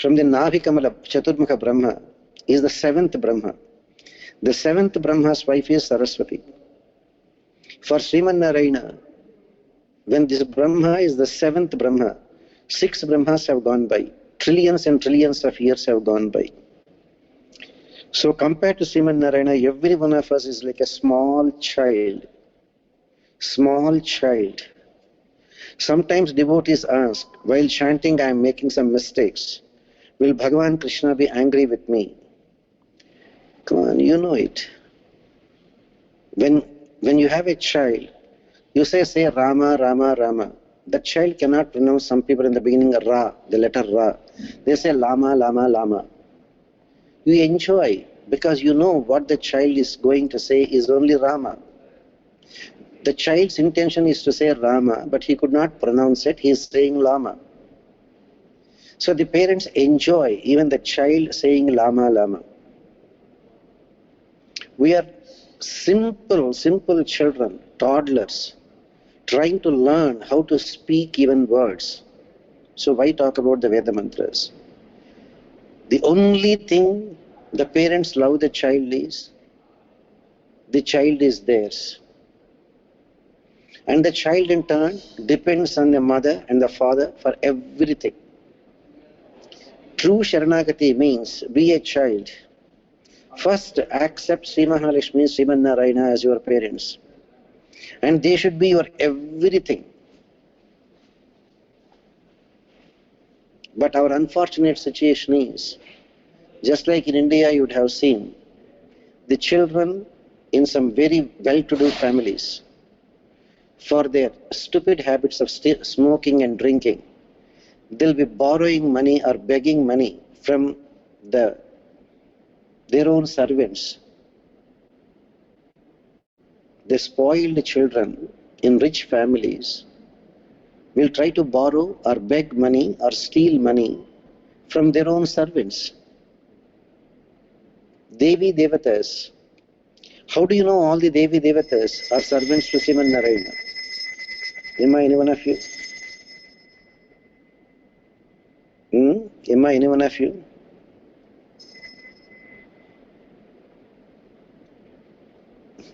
From the Navi Kamala, Chaturmukha Brahma is the seventh Brahma. The seventh Brahma's wife is Saraswati. For Sriman Narayana, when this Brahma is the seventh Brahma, 6 Brahmas have gone by. Trillions and trillions of years have gone by. So compared to Sriman Narayana, every one of us is like a small child. Small child. Sometimes devotees ask, while chanting I am making some mistakes. Will Bhagavan Krishna be angry with me? Come on, you know it. When you have a child, you say Rama, Rama, Rama. The child cannot pronounce, some people in the beginning, Ra, the letter Ra. They say Lama, Lama, Lama. You enjoy because you know what the child is going to say is only Rama. The child's intention is to say Rama, but he could not pronounce it. He is saying Lama. So the parents enjoy even the child saying Lama, Lama. We are simple children, toddlers, trying to learn how to speak even words. So why talk about the Veda mantras? The only thing the parents love the child is theirs. And the child in turn depends on the mother and the father for everything. True Sharanagati means be a child. First accept Sri Mahalakshmi, Sriman Narayana as your parents. And they should be your everything. But our unfortunate situation is, just like in India you would have seen, the children in some very well-to-do families, for their stupid habits of smoking and drinking, they'll be borrowing money or begging money from their own servants. The spoiled children in rich families will try to borrow or beg money or steal money from their own servants. Devi Devatas. How do you know all the Devi Devatas are servants to Sriman Narayana? Am I any one of you? Am I any one of you?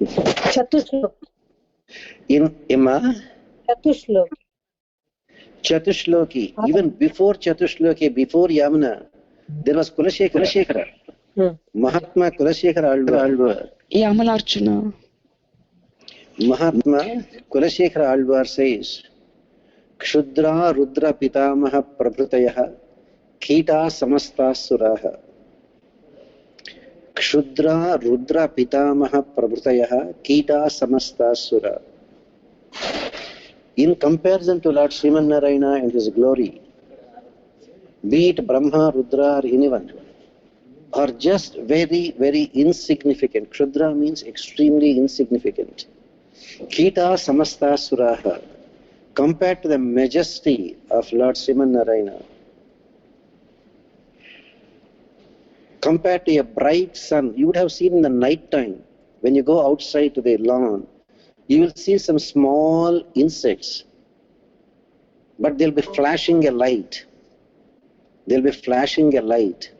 Chatushlok. In Emma? Chatushlok. Chatushloki. Even before Chatushloki, before Yamuna, there was Kulashekara. Mahatma Kulashekara Alvar. Yamalarchana. Mahatma Kulashekara Alvar says, Kshudra Rudra Pitamaha Prabhutayaha Kita Samasta Suraha. Kshudra Rudra Pitamaha Prabhutayaha Kita Samasta Sura. In comparison to Lord Sriman Narayana and his glory, be it Brahma, Rudra or anyone, are just very, very insignificant. Kshudra means extremely insignificant. Kita Samasta Suraha. Compared to the majesty of Lord Sriman Narayana, compared to a bright sun, you would have seen in the night time, when you go outside to the lawn, you will see some small insects, but they'll be flashing a light. They'll be flashing a light.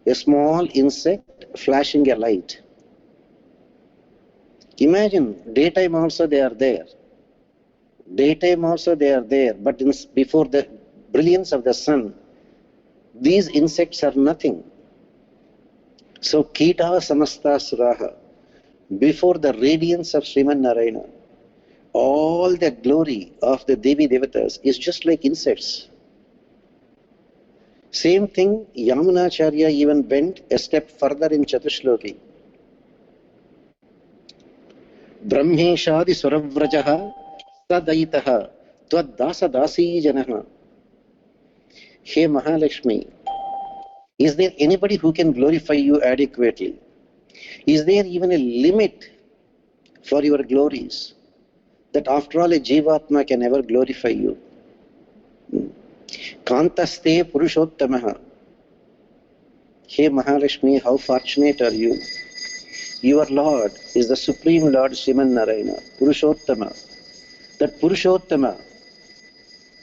A small insect flashing a light. Imagine, daytime also they are there. Daytime also they are there, but before the brilliance of the sun, these insects are nothing. So, Kita Samasta Suraha, before the radiance of Sriman Narayana, all the glory of the Devi Devatas is just like insects. Same thing, Yamunacharya even went a step further in Chatushloki. Brahmeshadi Suravrajaha Sadaitaha Tvad Dasa Dasi Janaha. Hey Mahalakshmi, is there anybody who can glorify you adequately? Is there even a limit for your glories? That after all a Jivatma can ever glorify you. Kantaste Purushottamaha. Hey Mahalakshmi, how fortunate are you? Your Lord is the Supreme Lord Sriman Narayana, Purushottama. That Purushottama,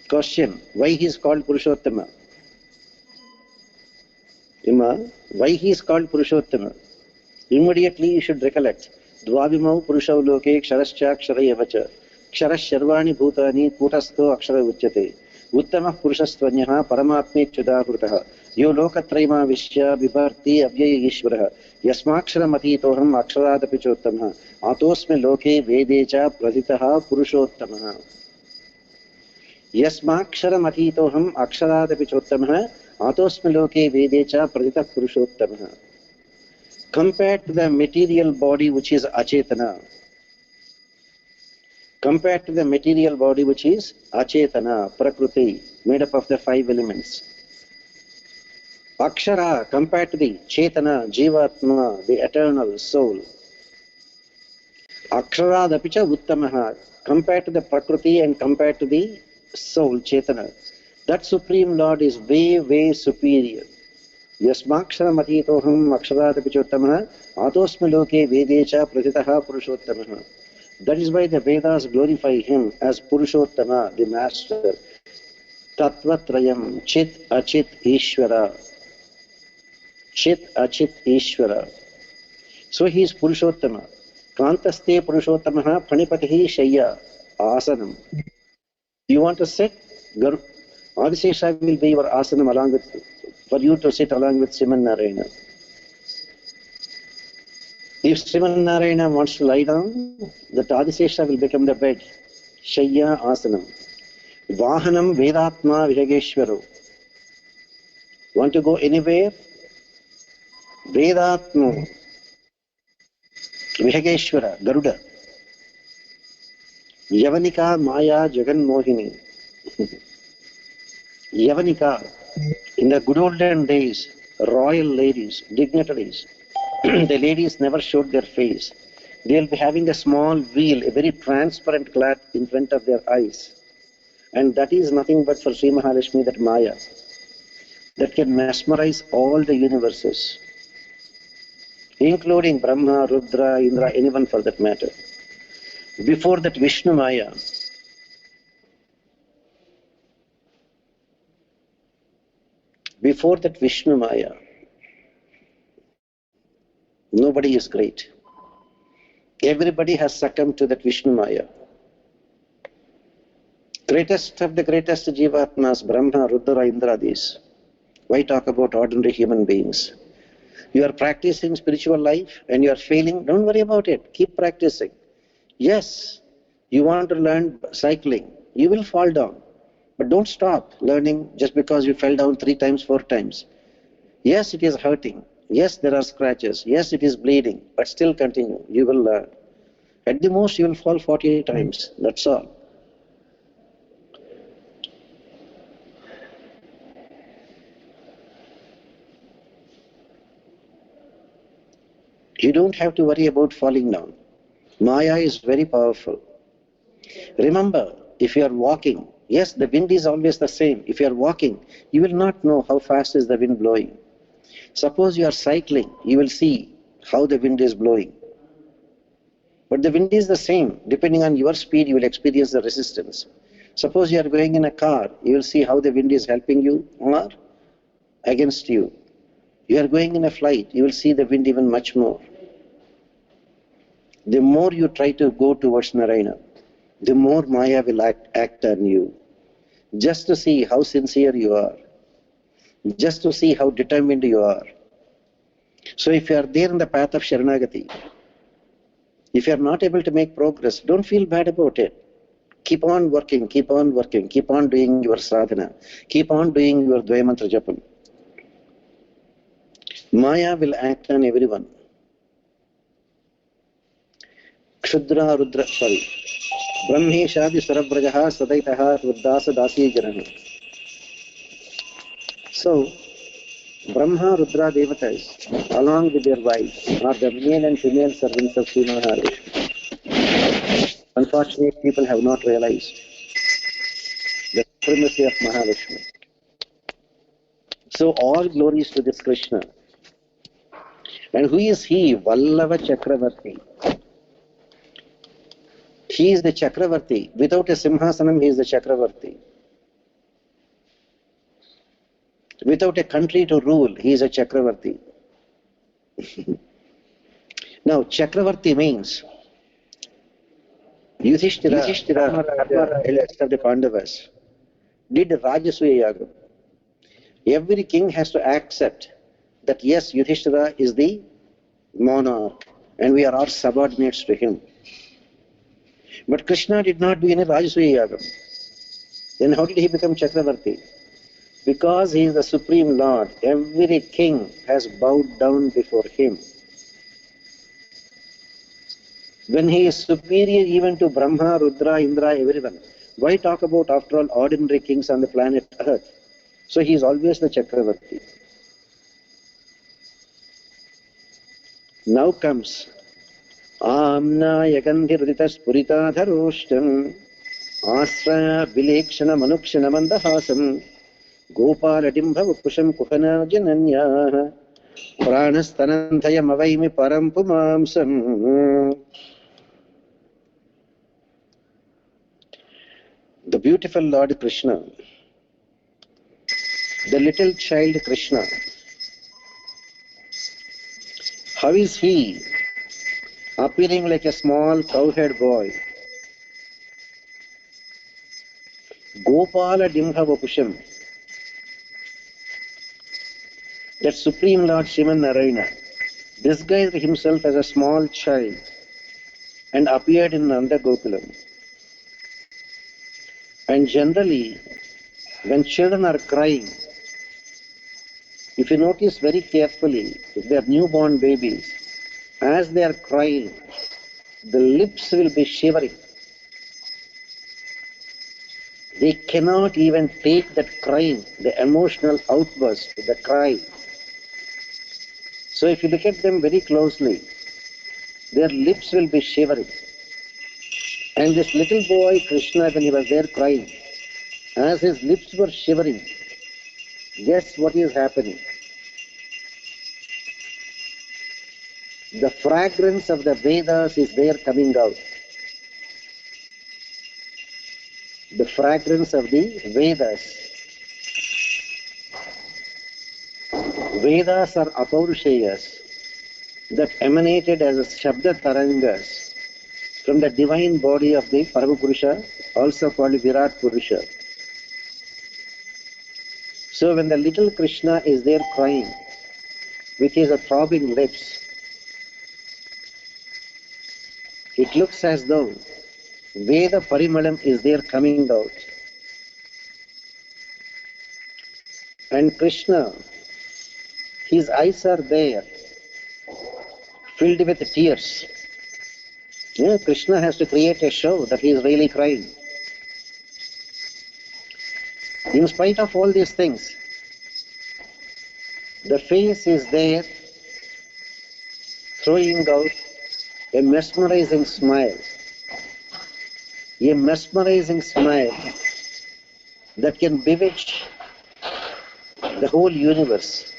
question, why he is called Purushottama? Ima, why he is called Purushottama? Immediately you should recollect. Dvavimau Purushav Loke Ksharascha Ksharayavacha Ksharas Sharvani Bhutani Kutasto Akshara Uchyate Uttamah Purushastvanyaha Paramatme Chudahrutaha Yo Lokatrayma Vishya Vibharti Avyaya Ishvaraha Yasmakshara Matitoham Aksharaadapi Chottamaha Atosme Loke Vedecha Praditaha Purushottamaha Yasmakshara Matitoham Aksharaadapi Chottamaha Atosme Loke Vedecha Pradita Purushottamaha. Compared to the material body which is achetana, prakriti, made up of the 5 elements. Akshara, compared to the chetana, jivatma, the eternal soul. Akshara-dapicha uttamaha, compared to the prakriti and compared to the soul, chetana. That Supreme Lord is way, way superior. Yasmakshara matitoham akshara-dapichottamaha atosmi loke vedecha pratitaha purushottamaha. That is why the Vedas glorify him as Purushottama, the master. Tattvatrayam, Chit Achit Ishvara. Chit Achit Ishvara. So he is Purushottama. Kantaste Purushottamaha Phanipatihi Shayya Asanam. You want to sit? Adisesha will be your asanam along with, for you to sit along with Sriman Narayana. If Sriman Narayana wants to lie down, the Adisesha will become the bed. Shayya Asanam. Vahanam Vedatma Vihageshwaro. Want to go anywhere? Vedatma Vihageshwara, Garuda. Yavanika Maya Jagan Mohini. Yavanika, in the good olden days, royal ladies, dignitaries, the ladies never showed their face. They will be having a small wheel, a very transparent cloth in front of their eyes. And that is nothing but for Sri Mahalakshmi, that Maya, that can mesmerize all the universes, including Brahma, Rudra, Indra, anyone for that matter. Before that Vishnu Maya, nobody is great. Everybody has succumbed to that Vishnu Maya. Greatest of the greatest Jivatmas, Brahma, Rudra, Indra, these. Why talk about ordinary human beings? You are practicing spiritual life and you are failing, don't worry about it. Keep practicing. Yes, you want to learn cycling, you will fall down. But don't stop learning just because you fell down 3 times, 4 times. Yes, it is hurting. Yes, there are scratches. Yes, it is bleeding. But still continue. You will learn. At the most, you will fall 48 times. That's all. You don't have to worry about falling down. Maya is very powerful. Remember, if you are walking, yes, the wind is always the same. If you are walking, you will not know how fast is the wind blowing. Suppose you are cycling, you will see how the wind is blowing. But the wind is the same. Depending on your speed, you will experience the resistance. Suppose you are going in a car, you will see how the wind is helping you or against you. You are going in a flight, you will see the wind even much more. The more you try to go towards Narayana, the more Maya will act on you. Just to see how sincere you are. Just to see how determined you are. So if you are there in the path of Sharanagati, if you are not able to make progress, don't feel bad about it. Keep on working, keep on working, keep on doing your sadhana, keep on doing your Dvayamantra Japam. Maya will act on everyone. Kshudra Rudra, Brahmeshadi Sarabrajaha Sadaitaha Ruddasa Dasi Janaha. So, Brahma, Rudra, Devatas, along with their wives, are the male and female servants of Sri Mahalakshmi. Unfortunately, people have not realized the supremacy of Mahalakshmi. So, all glories to this Krishna. And who is he? Vallava Chakravarti. He is the Chakravarti. Without a Simhasanam, he is the Chakravarti. Without a country to rule, he is a Chakravarti. Now, Chakravarti means Yudhishthira, eldest of the Pandavas, did Rajasuya Yaga. Every king has to accept that yes, Yudhishthira is the monarch and we are all subordinates to him. But Krishna did not do any Rajasuya Yaga. Then how did he become Chakravarti? Because he is the Supreme Lord, every king has bowed down before him. When he is superior even to Brahma, Rudra, Indra, everyone, why talk about, after all, ordinary kings on the planet Earth? So he is always the Chakravarti. Now comes Amna Yagandhi Ruditas Purita Dharoshtam Asra Vilekshana Manukshana Mandahasam Gopala Dimbha Pusham Kuhana Jananya Pranastanantayam Avaimi Parampumamsam. The beautiful Lord Krishna, the little child Krishna, how is he appearing like a small cowherd boy? Gopala Dimbha Vapusham, that Supreme Lord Sriman Narayana, disguised himself as a small child and appeared in Nanda Gokulam. And generally, when children are crying, if you notice very carefully, if they are newborn babies, as they are crying, the lips will be shivering. They cannot even take that crying, the emotional outburst, the cry. So if you look at them very closely, their lips will be shivering. And this little boy, Krishna, when he was there crying, as his lips were shivering, guess what is happening? The fragrance of the Vedas is there coming out. The fragrance of the Vedas. Vedas are apaurusheyas that emanated as Shabda Tarangas from the divine body of the Paramapurusha, also called Virat Purusha. So when the little Krishna is there crying with his throbbing lips, it looks as though Veda Parimalam is there coming out. And Krishna, his eyes are there, filled with tears. Yeah, Krishna has to create a show that he is really crying. In spite of all these things, the face is there, throwing out a mesmerizing smile. A mesmerizing smile that can bewitch the whole universe.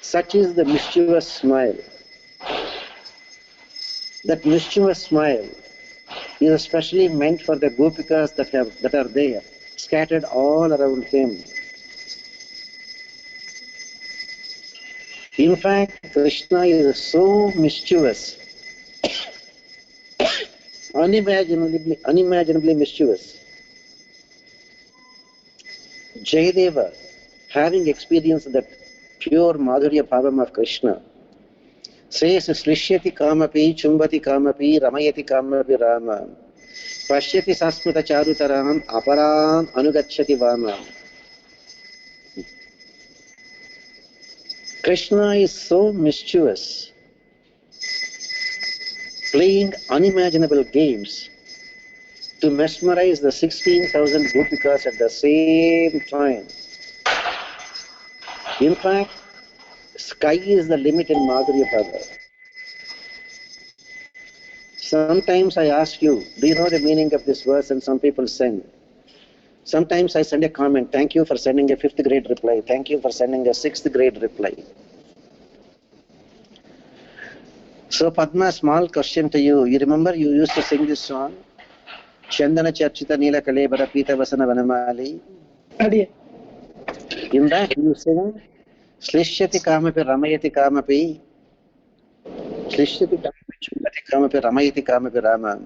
Such is the mischievous smile. That mischievous smile is especially meant for the gopikas that are there, scattered all around him. In fact, Krishna is so mischievous, unimaginably mischievous. Jayadeva, having experienced the pure Madhurya Bhavam of Krishna, says, Srishyati kamapi, chumbati kamapi, ramayati kamapi rama, pashyati sasmita charutaram, aparam anugacchati vama. Krishna is so mischievous, playing unimaginable games to mesmerize the 16,000 gopikas at the same time. In fact, sky is the limit in Madhurya Bhava. Sometimes I ask you, do you know the meaning of this verse? And some people send. Sometimes I send a comment, thank you for sending a 5th grade reply, thank you for sending a 6th grade reply. So Padma, small question to you. You remember you used to sing this song? Chandana Charchita Neela Kalebara Pita Vasana Vanamali. In that you sing, Slishyati kamapi ramayati kamapi, Slishyati kamapi ramayati kamapi rama,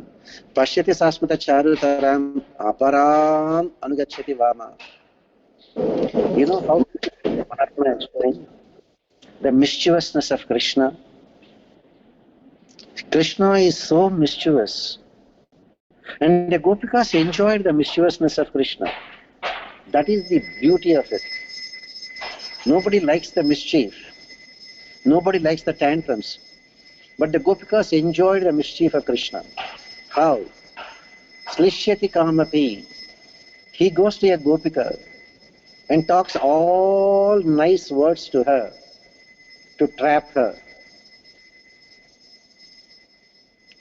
Pashyati sasmata charutaram, aparam anugachati vama. You know how Mahatma explained the mischievousness of Krishna? Krishna is so mischievous. And the Gopikas enjoyed the mischievousness of Krishna. That is the beauty of it. Nobody likes the mischief. Nobody likes the tantrums. But the Gopikas enjoyed the mischief of Krishna. How? Slishyati kamapi. He goes to a Gopika and talks all nice words to her to trap her.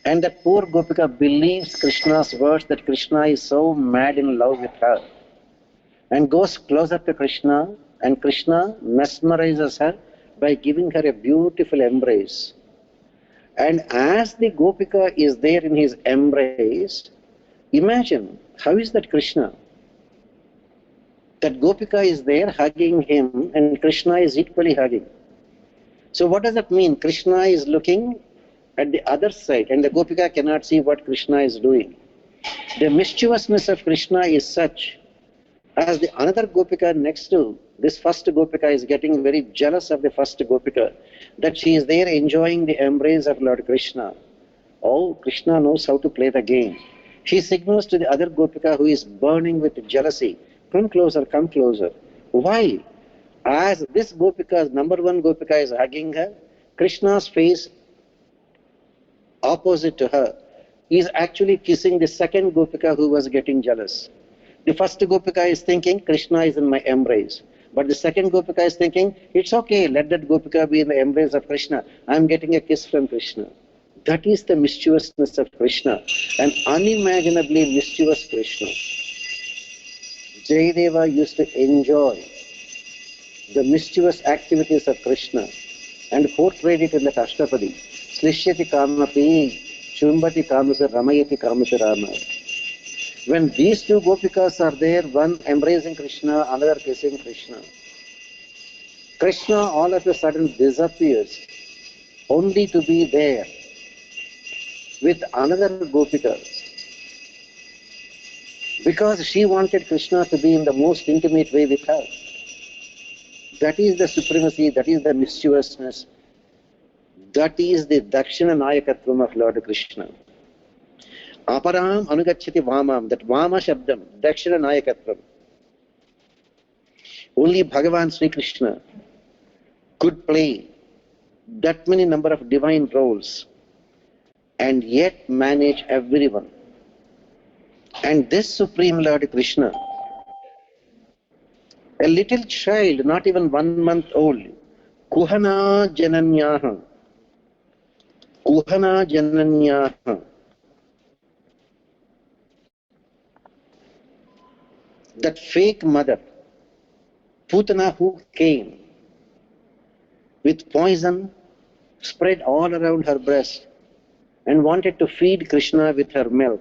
And that poor Gopika believes Krishna's words that Krishna is so mad in love with her and goes closer to Krishna, and Krishna mesmerizes her by giving her a beautiful embrace. And as the Gopika is there in his embrace, imagine, how is that Krishna? That Gopika is there hugging him and Krishna is equally hugging. So what does that mean? Krishna is looking at the other side and the Gopika cannot see what Krishna is doing. The mischievousness of Krishna is such as the another Gopika next to this first Gopika is getting very jealous of the first Gopika, that she is there enjoying the embrace of Lord Krishna. Oh, Krishna knows how to play the game. She signals to the other Gopika who is burning with jealousy, come closer, come closer. Why? As this Gopika, number one Gopika is hugging her, Krishna's face opposite to her is actually kissing the second Gopika who was getting jealous. The first Gopika is thinking, Krishna is in my embrace. But the second Gopika is thinking, it's okay, let that Gopika be in the embrace of Krishna. I'm getting a kiss from Krishna. That is the mischievousness of Krishna, an unimaginably mischievous Krishna. Jayadeva used to enjoy the mischievous activities of Krishna and portrayed it in the Ashtapadi. Slishyati kamapi, chumbati kamapi, ramayati kamapi rama. When these two Gopikas are there, one embracing Krishna, another kissing Krishna, Krishna all of a sudden disappears, only to be there with another Gopika, because she wanted Krishna to be in the most intimate way with her. That is the supremacy, that is the mischievousness, that is the Dakshina Nayakatvam of Lord Krishna. Aparam anugachati vamam, that vama shabdam, Dakshina Nayakatvam. Only Bhagavan SriKrishna could play that many number of divine roles and yet manage everyone. And this Supreme Lord Krishna, a little child, not even 1 month old, Kuhana Jananyaha, Kuhana Jananyaha, that fake mother, Putana, who came with poison spread all around her breast and wanted to feed Krishna with her milk.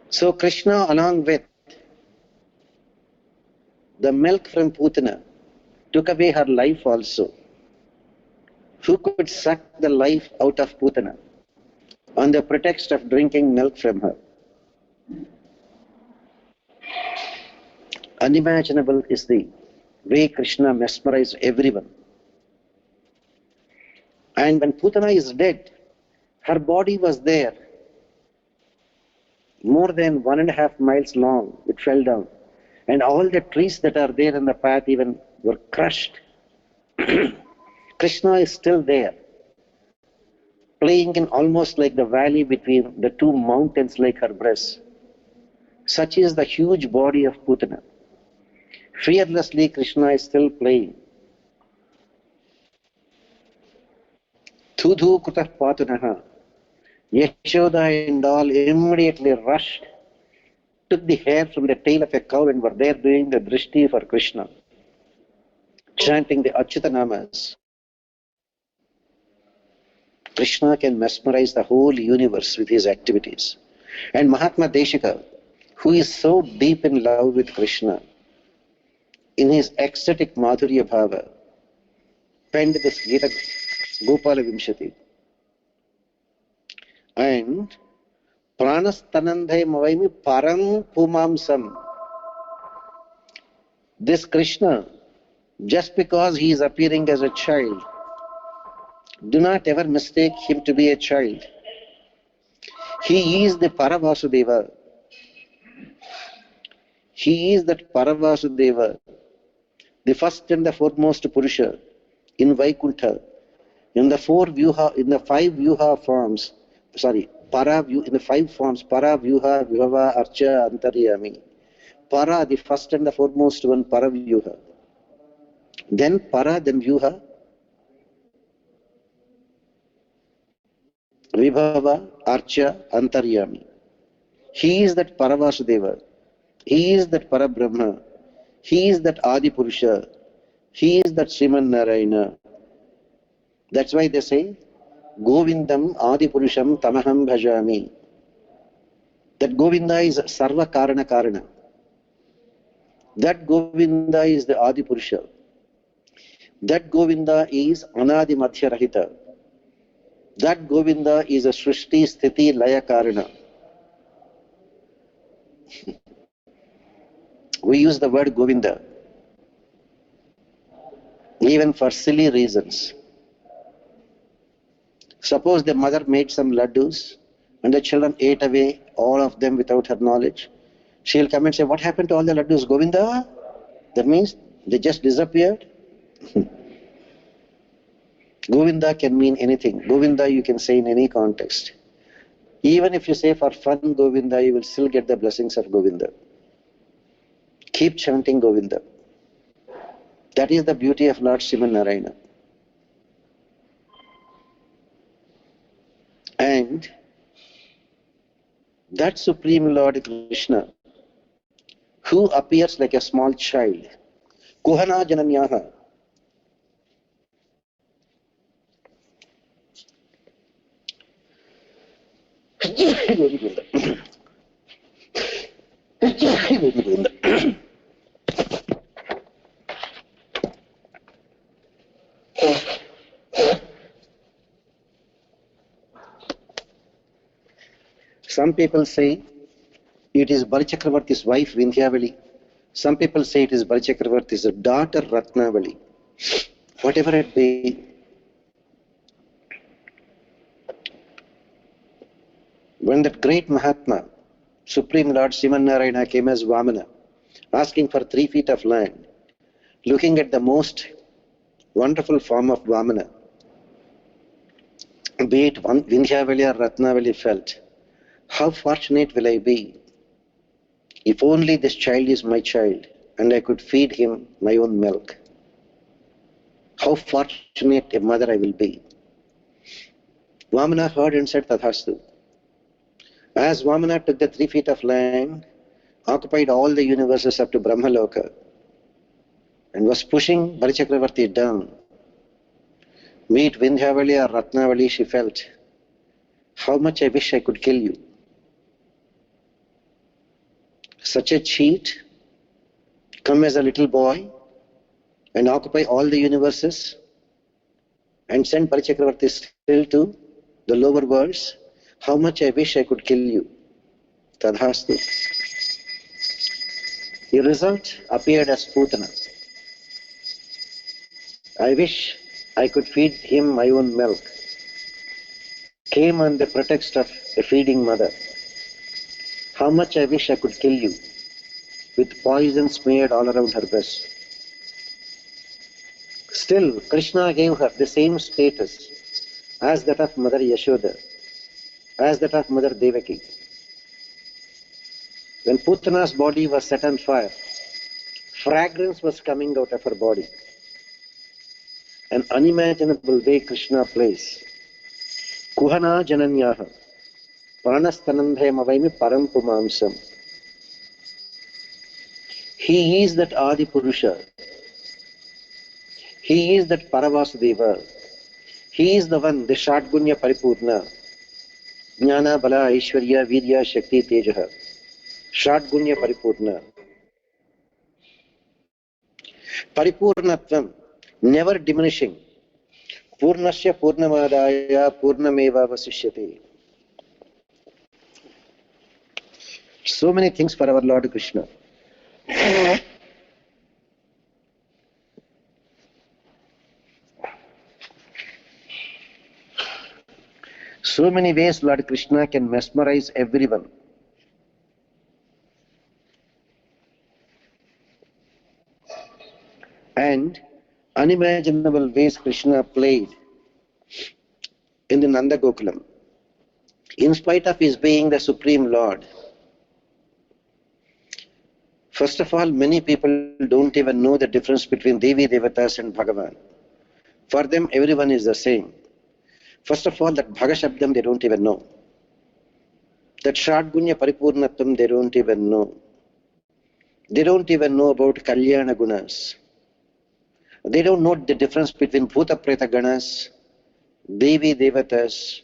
So Krishna, along with the milk from Putana, took away her life also. Who could suck the life out of Putana on the pretext of drinking milk from her? Unimaginable is the way Krishna mesmerized everyone. And when Putana is dead, her body was there, more than 1.5 miles long. It fell down. And all the trees that are there in the path even were crushed. Krishna is still there, playing in almost like the valley between the two mountains like her breast. Such is the huge body of Putana. Fearlessly, Krishna is still playing. Tudhu kutah patunaha. Yashoda and all immediately rushed, took the hair from the tail of a cow and were there doing the drishti for Krishna, chanting the Achyutanamas. Krishna can mesmerize the whole universe with his activities. And Mahatma Desika, who is so deep in love with Krishna, in his ecstatic Madhurya Bhava, penned this Gita Gopala Vimshathi. And Pranastanandhai Mavaimi Param Pumamsam. This Krishna, just because he is appearing as a child, do not ever mistake him to be a child. He is the Paravasudeva. He is that Paravasudeva, the first and the foremost Purusha in Vaikuntha, in the five Vyuha forms, in the five forms, Para, Vyuha, Vibhava, Archa, Antaryami. Para, the first and the foremost one, Para Vyuha. Then Para, then Vyuha, Vibhava, Archa, Antaryami. He is that Paravasudeva. He is that Parabrahma. He is that Adi Purusha. He is that Sriman Narayana. That's why they say, Govindam Adi Purusham Tamaham Bhajami. That Govinda is Sarva Karana Karana. That Govinda is the Adi Purusha. That Govinda is Anadi Madhya Rahita. That Govinda is a Srishti Sthiti Laya Karana. We use the word Govinda even for silly reasons. Suppose the mother made some laddus and the children ate away all of them without her knowledge. She'll come and say, what happened to all the laddus? Govinda? That means they just disappeared. Govinda can mean anything. Govinda you can say in any context. Even if you say for fun Govinda, you will still get the blessings of Govinda. Keep chanting Govinda. That is the beauty of Lord Sriman Narayana. And that Supreme Lord Krishna, who appears like a small child, Kuhana Jananyaha, some people say it is Bali Chakravarti's wife Vindhyavali. Some people say it is Bali Chakravarti's daughter Ratnavali. Whatever it be, when that great Mahatma, Supreme Lord Sriman Narayana came as Vamana, asking for 3 feet of land, looking at the most wonderful form of Vamana, be it Vindhyavali or Ratnavali, felt, how fortunate will I be if only this child is my child and I could feed him my own milk. How fortunate a mother I will be. Vamana heard and said, Tathastu. As Vamana took the 3 feet of land, occupied all the universes up to Brahmaloka, and was pushing Bali Chakravarti down, be it Vindhyavali or Ratnavali, she felt, how much I wish I could kill you. Such a cheat, come as a little boy and occupy all the universes and send Bali Chakravarti still to the lower worlds. How much I wish I could kill you. Tadhastu. The result appeared as Putana. I wish I could feed him my own milk. Came on the pretext of a feeding mother. How much I wish I could kill you, with poison smeared all around her breast. Still, Krishna gave her the same status as that of Mother Yashoda, as that of Mother Devaki. When Putana's body was set on fire, fragrance was coming out of her body. An unimaginable way Krishna plays. Kuhana Jananyaha, Pranastanandhayamavaimi Param Pumamsam. He is that Adi Purusha. He is that Paravasudeva. He is the one, the Shatgunya Paripurna. Jnana, Bala, Aishwarya, Virya, Shakti, Tejaha. Shadgunya Paripurna. Paripurnatvam, never diminishing. Purnasya Purnamadaya Purnameva Vasishyati. So many things for our Lord Krishna. So many ways Lord Krishna can mesmerize everyone. And unimaginable ways Krishna played in the Nanda Gokulam. In spite of his being the Supreme Lord, first of all, many people don't even know the difference between Devi Devatas and Bhagavan. For them, everyone is the same. First of all, that Bhaga Shabdam they don't even know. That Shadgunya Paripurnatam they don't even know. They don't even know about Kalyana Gunas. They don't know the difference between Bhuta Preta Ganas, Devi Devatas,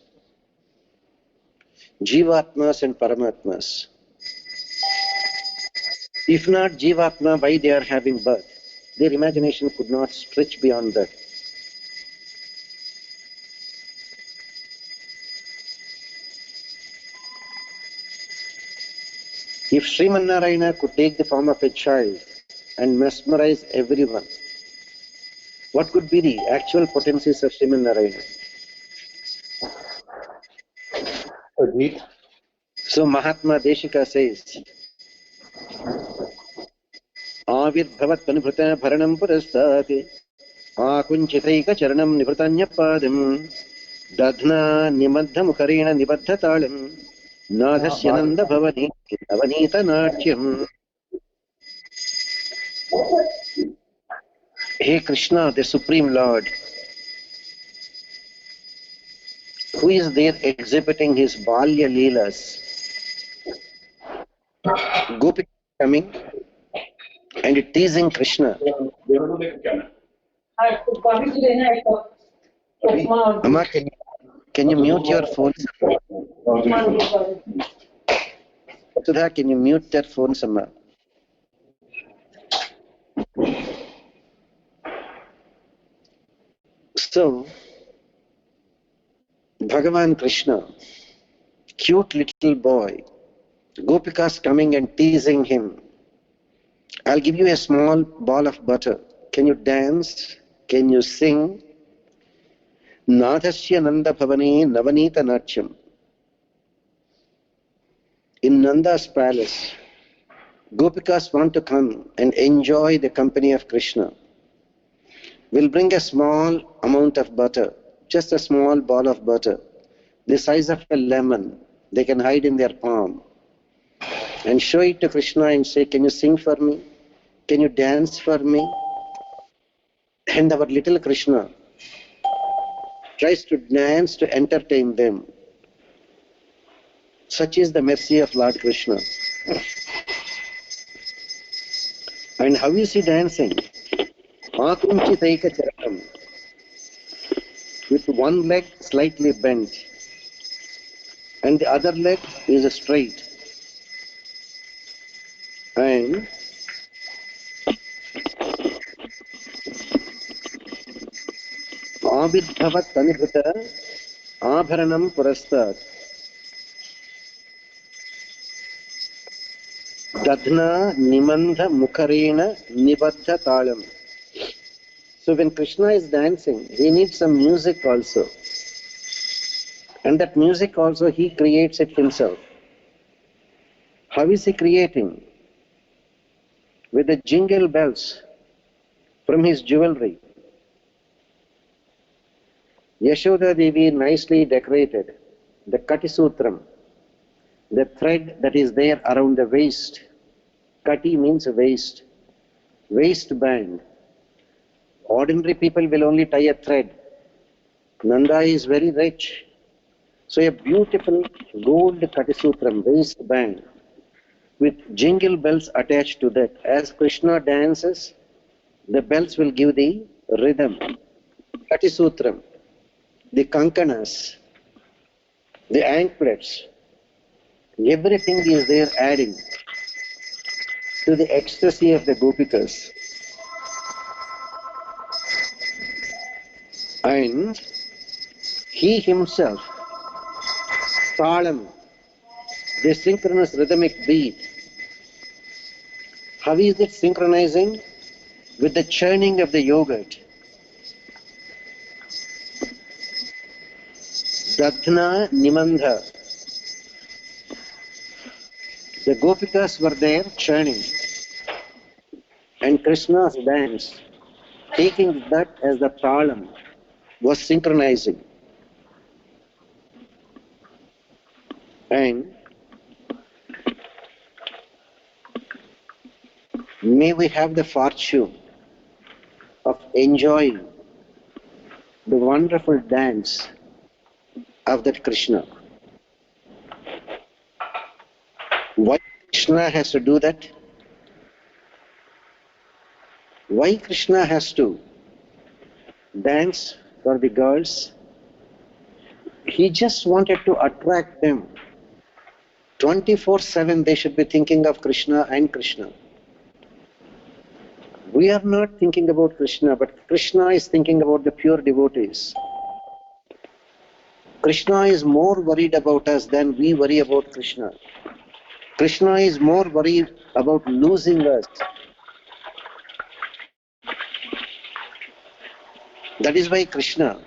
Jivatmas and Paramatmas. If not Jivatma, why they are having birth? Their imagination could not stretch beyond that. If Sriman Narayana could take the form of a child and mesmerize everyone, what could be the actual potencies of Sriman Narayana? Agreed. So Mahatma Desika says, Avirbhavat Panibhrata Bharanam Purastati Akunchitaika Charanam Nivratanya Padam Dadhna Nimadha Mukharina Nibadha Talam Nadhasyananda Bhavani Avanita Natyam. Hey Krishna, the Supreme Lord, who is there exhibiting his Balya Leelas, Gopika coming and teasing Krishna. Amma, can you mute your phone? Sudha, can you mute that phone, Amma? So, Bhagavan Krishna, cute little boy, Gopikas coming and teasing him. I'll give you a small ball of butter. Can you dance? Can you sing? Nadhasya Nanda Bhavani Navanita Natyam. In Nanda's palace, Gopikas want to come and enjoy the company of Krishna. We'll bring a small amount of butter, just a small ball of butter, the size of a lemon. They can hide in their palm and show it to Krishna and say, can you sing for me? Can you dance for me? And our little Krishna tries to dance to entertain them. Such is the mercy of Lord Krishna. And how is he dancing? Akunchitaika charanam, with one leg slightly bent and the other leg is straight. And Avirbhavat Tanibhuta Abharanam Purastat Dadhna Nimandha Mukharena Nibadha Talam. So when Krishna is dancing, he needs some music also. And that music also he creates it himself. How is he creating? With the jingle bells from his jewelry. Yashoda Devi nicely decorated the Katisutram, the thread that is there around the waist. Kati means waist, waistband. Ordinary people will only tie a thread. Nanda is very rich. So a beautiful gold Katisutram waistband with jingle bells attached to that. As Krishna dances, the bells will give the rhythm. Katisutram, the kankanas, the anklets, everything is there adding. to the ecstasy of the Gopikas. And he himself, Talam, the synchronous rhythmic beat, how is it synchronizing? With the churning of the yogurt. Dadhna Nimandha. The Gopikas were there churning. And Krishna's dance, taking that as the talam, was synchronizing. And may we have the fortune of enjoying the wonderful dance of that Krishna. Why Krishna has to do that? Why Krishna has to dance for the girls? He just wanted to attract them. 24/7 they should be thinking of Krishna and Krishna. We are not thinking about Krishna, but Krishna is thinking about the pure devotees. Krishna is more worried about us than we worry about Krishna. Krishna is more worried about losing us. That is why Krishna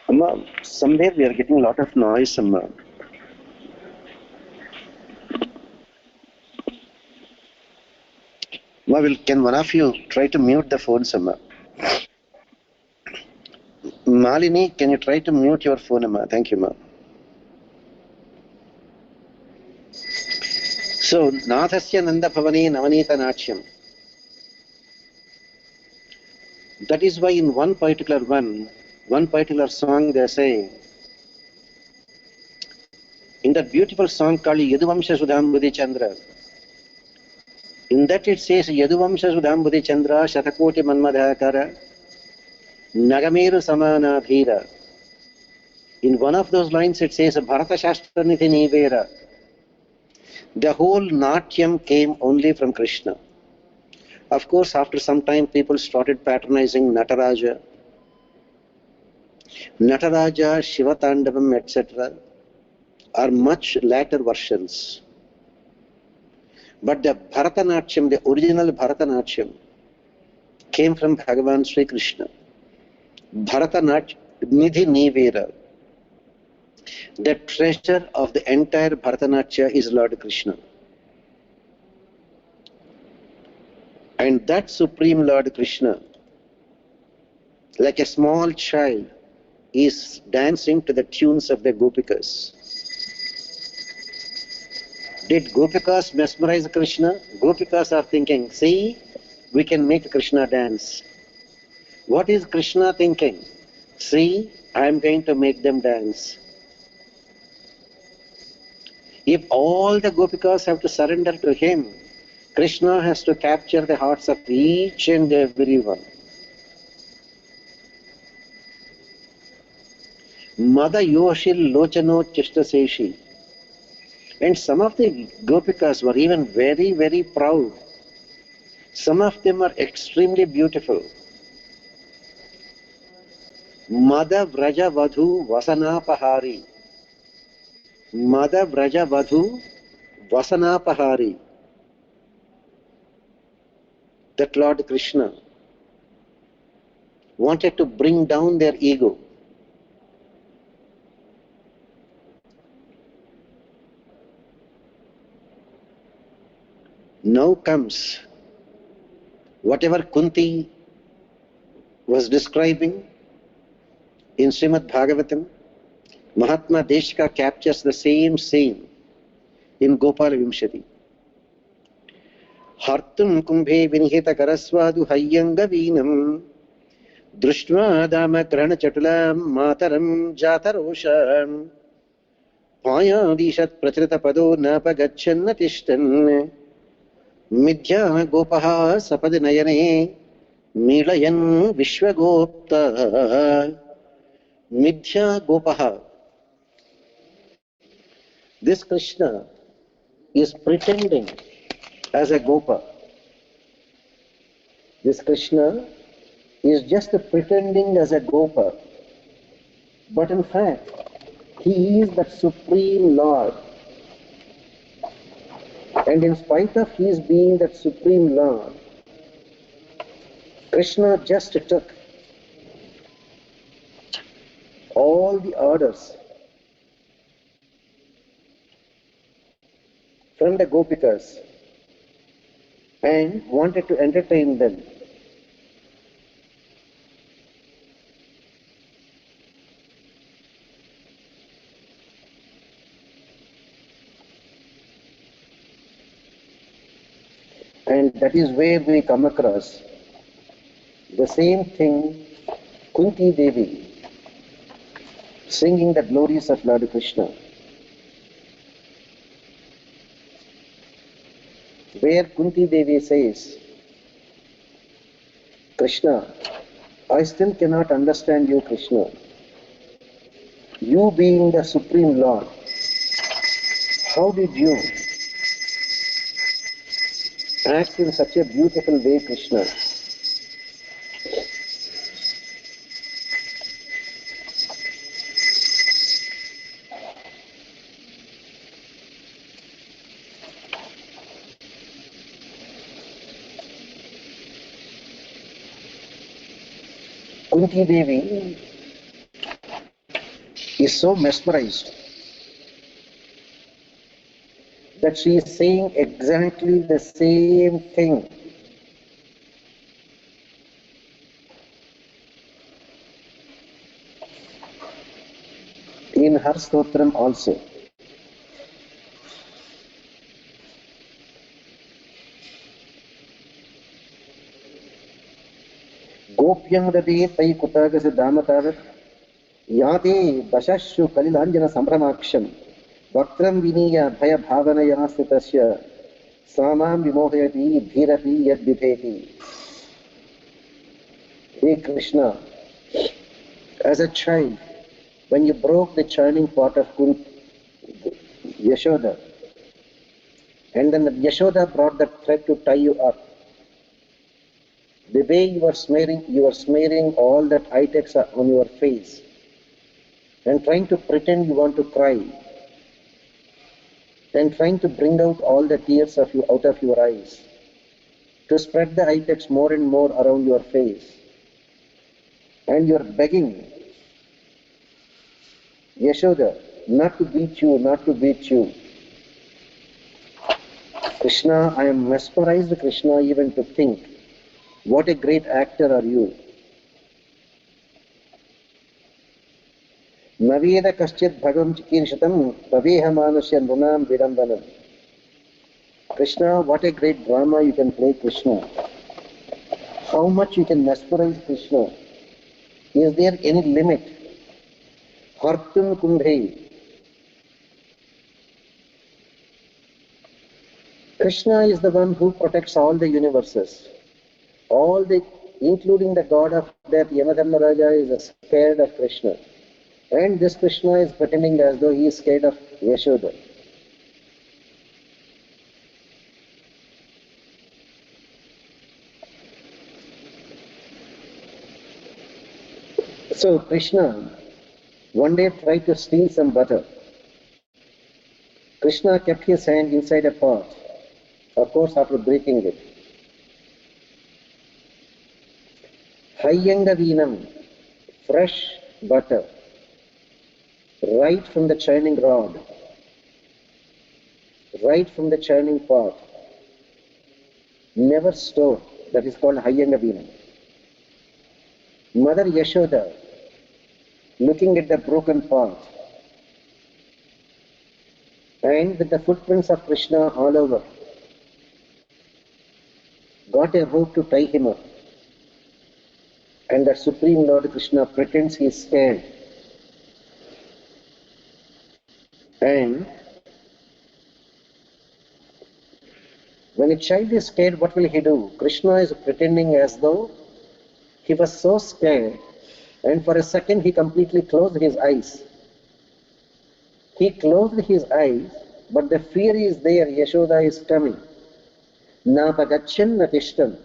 Amma, somewhere we are getting a lot of noise, Amma. Amma, can one of you try to mute the phone, Amma? Malini, can you try to mute your phone, Amma? Thank you, Ma. So, Nathasya Nanda Bhavani Navanita Nachyam. That is why in one particular song they say, in that beautiful song called Yaduvamsha Sudhambudhi Chandra, in that it says Yaduvamsha Sudhambudhi Chandra Shatakoti Manmadhakara Nagameru Samanadhira. In one of those lines it says Bharata Shastra Nithi Nivera. The whole Natyam came only from Krishna. Of course, after some time people started patronizing Nataraja, Shivatandavam, etc. are much later versions. But the Bharatanatyam, the original Bharatanatyam, came from Bhagavan SriKrishna. Bharatanatyam, Nidhi Nivera. The treasure of the entire Bharatanatyam is Lord Krishna. And that Supreme Lord Krishna, like a small child, is dancing to the tunes of the Gopikas. Did Gopikas mesmerize Krishna? Gopikas are thinking, see, we can make Krishna dance. What is Krishna thinking? See, I am going to make them dance. If all the Gopikas have to surrender to him, Krishna has to capture the hearts of each and every one. Mada Yoshil Lochano Chishtaseshi. And some of the Gopikas were even very, very proud. Some of them are extremely beautiful. Mada Vraja Vadhu Vasanapahari. Mada Vraja Vadhu Vasanapahari. That Lord Krishna wanted to bring down their ego. Now comes whatever Kunti was describing in Srimad Bhagavatam. Mahatma Desika captures the same scene in Gopala Vimshathi. Hartum kumbhe vinhita karasvadu hayyanga veenam drushva dama krana chatulam mataram jatarosham payadishat prachrita pado napagachanna tishtan midya gopaha sapad nayane milayan vishwagopta Mithya Gopaha. This Krishna is pretending as a Gopa. This Krishna is just pretending as a Gopa. But in fact, he is the Supreme Lord. And in spite of his being that Supreme Lord, Krishna just took all the orders from the Gopikas and wanted to entertain them. And that is where we come across the same thing, Kunti Devi singing the glories of Lord Krishna, where Kunti Devi says, Krishna, I still cannot understand you, Krishna. You being the Supreme Lord, how did you act in such a beautiful way, Krishna? Kunti Devi is so mesmerized that she is saying exactly the same thing. In her stotram also. Gopyam Dade Pai Kutagasa Damatavat Yate Bashashu Kalilanjana Sambramaksham Vaktram Viniya Bhaya Bhavanaya Sutasya Samam Vimohayati Dhirapi Yad Vipeti. Hey Krishna, as a child, when you broke the churning pot of Yashoda, and then Yashoda brought the thread to tie you up, the way you were smearing all that itex on your face and trying to pretend you want to cry and trying to bring out all the tears out of your eyes to spread the itex more and more around your face, and you're begging Yashoda not to beat you, not to beat you. Krishna, I am mesmerized, Krishna, even to think, what a great actor are you. Naveda kaschit bhagam chikirshatam paveha manasya nunam vidambanam. Krishna, what a great drama you can play, Krishna. How much you can mesmerize Krishna. Is there any limit? Hartum kumbhe. Krishna is the one who protects all the universes. Including the god of death, Yamadharmaraja, is scared of Krishna. And this Krishna is pretending as though he is scared of Yashoda. So Krishna one day tried to steal some butter. Krishna kept his hand inside a pot, of course after breaking it. Hayyangavinam, fresh butter, right from the churning rod, right from the churning pot, never stored. That is called Hayyangavinam. Mother Yashoda, looking at the broken pot, and with the footprints of Krishna all over, got a rope to tie him up. And the Supreme Lord Krishna pretends he is scared. And when a child is scared, what will he do? Krishna is pretending as though he was so scared And for a second he completely closed his eyes. He closed his eyes, but the fear is there. Yashoda is coming. Na pagachan na tishtan.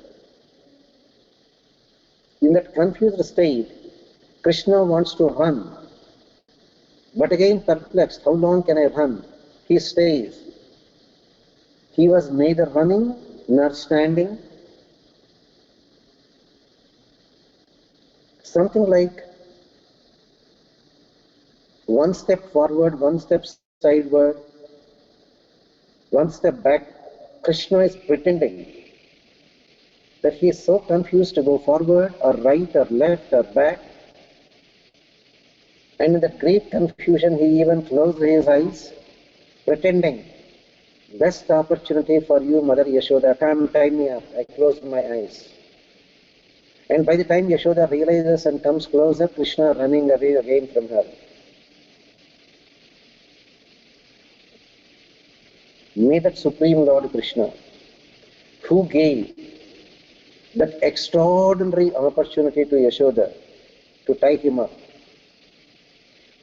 In that confused state, Krishna wants to run. But again perplexed, how long can I run? He stays. He was neither running nor standing. Something like one step forward, one step sideward, one step back. Krishna is pretending that he is so confused to go forward or right or left or back. And in that great confusion, he even closed his eyes, pretending, best opportunity for you, Mother Yashoda, come tie me up. I closed my eyes. And by the time Yashoda realizes and comes closer, Krishna running away again from her. May that Supreme Lord Krishna, who gave that extraordinary opportunity to Yashoda to tie him up.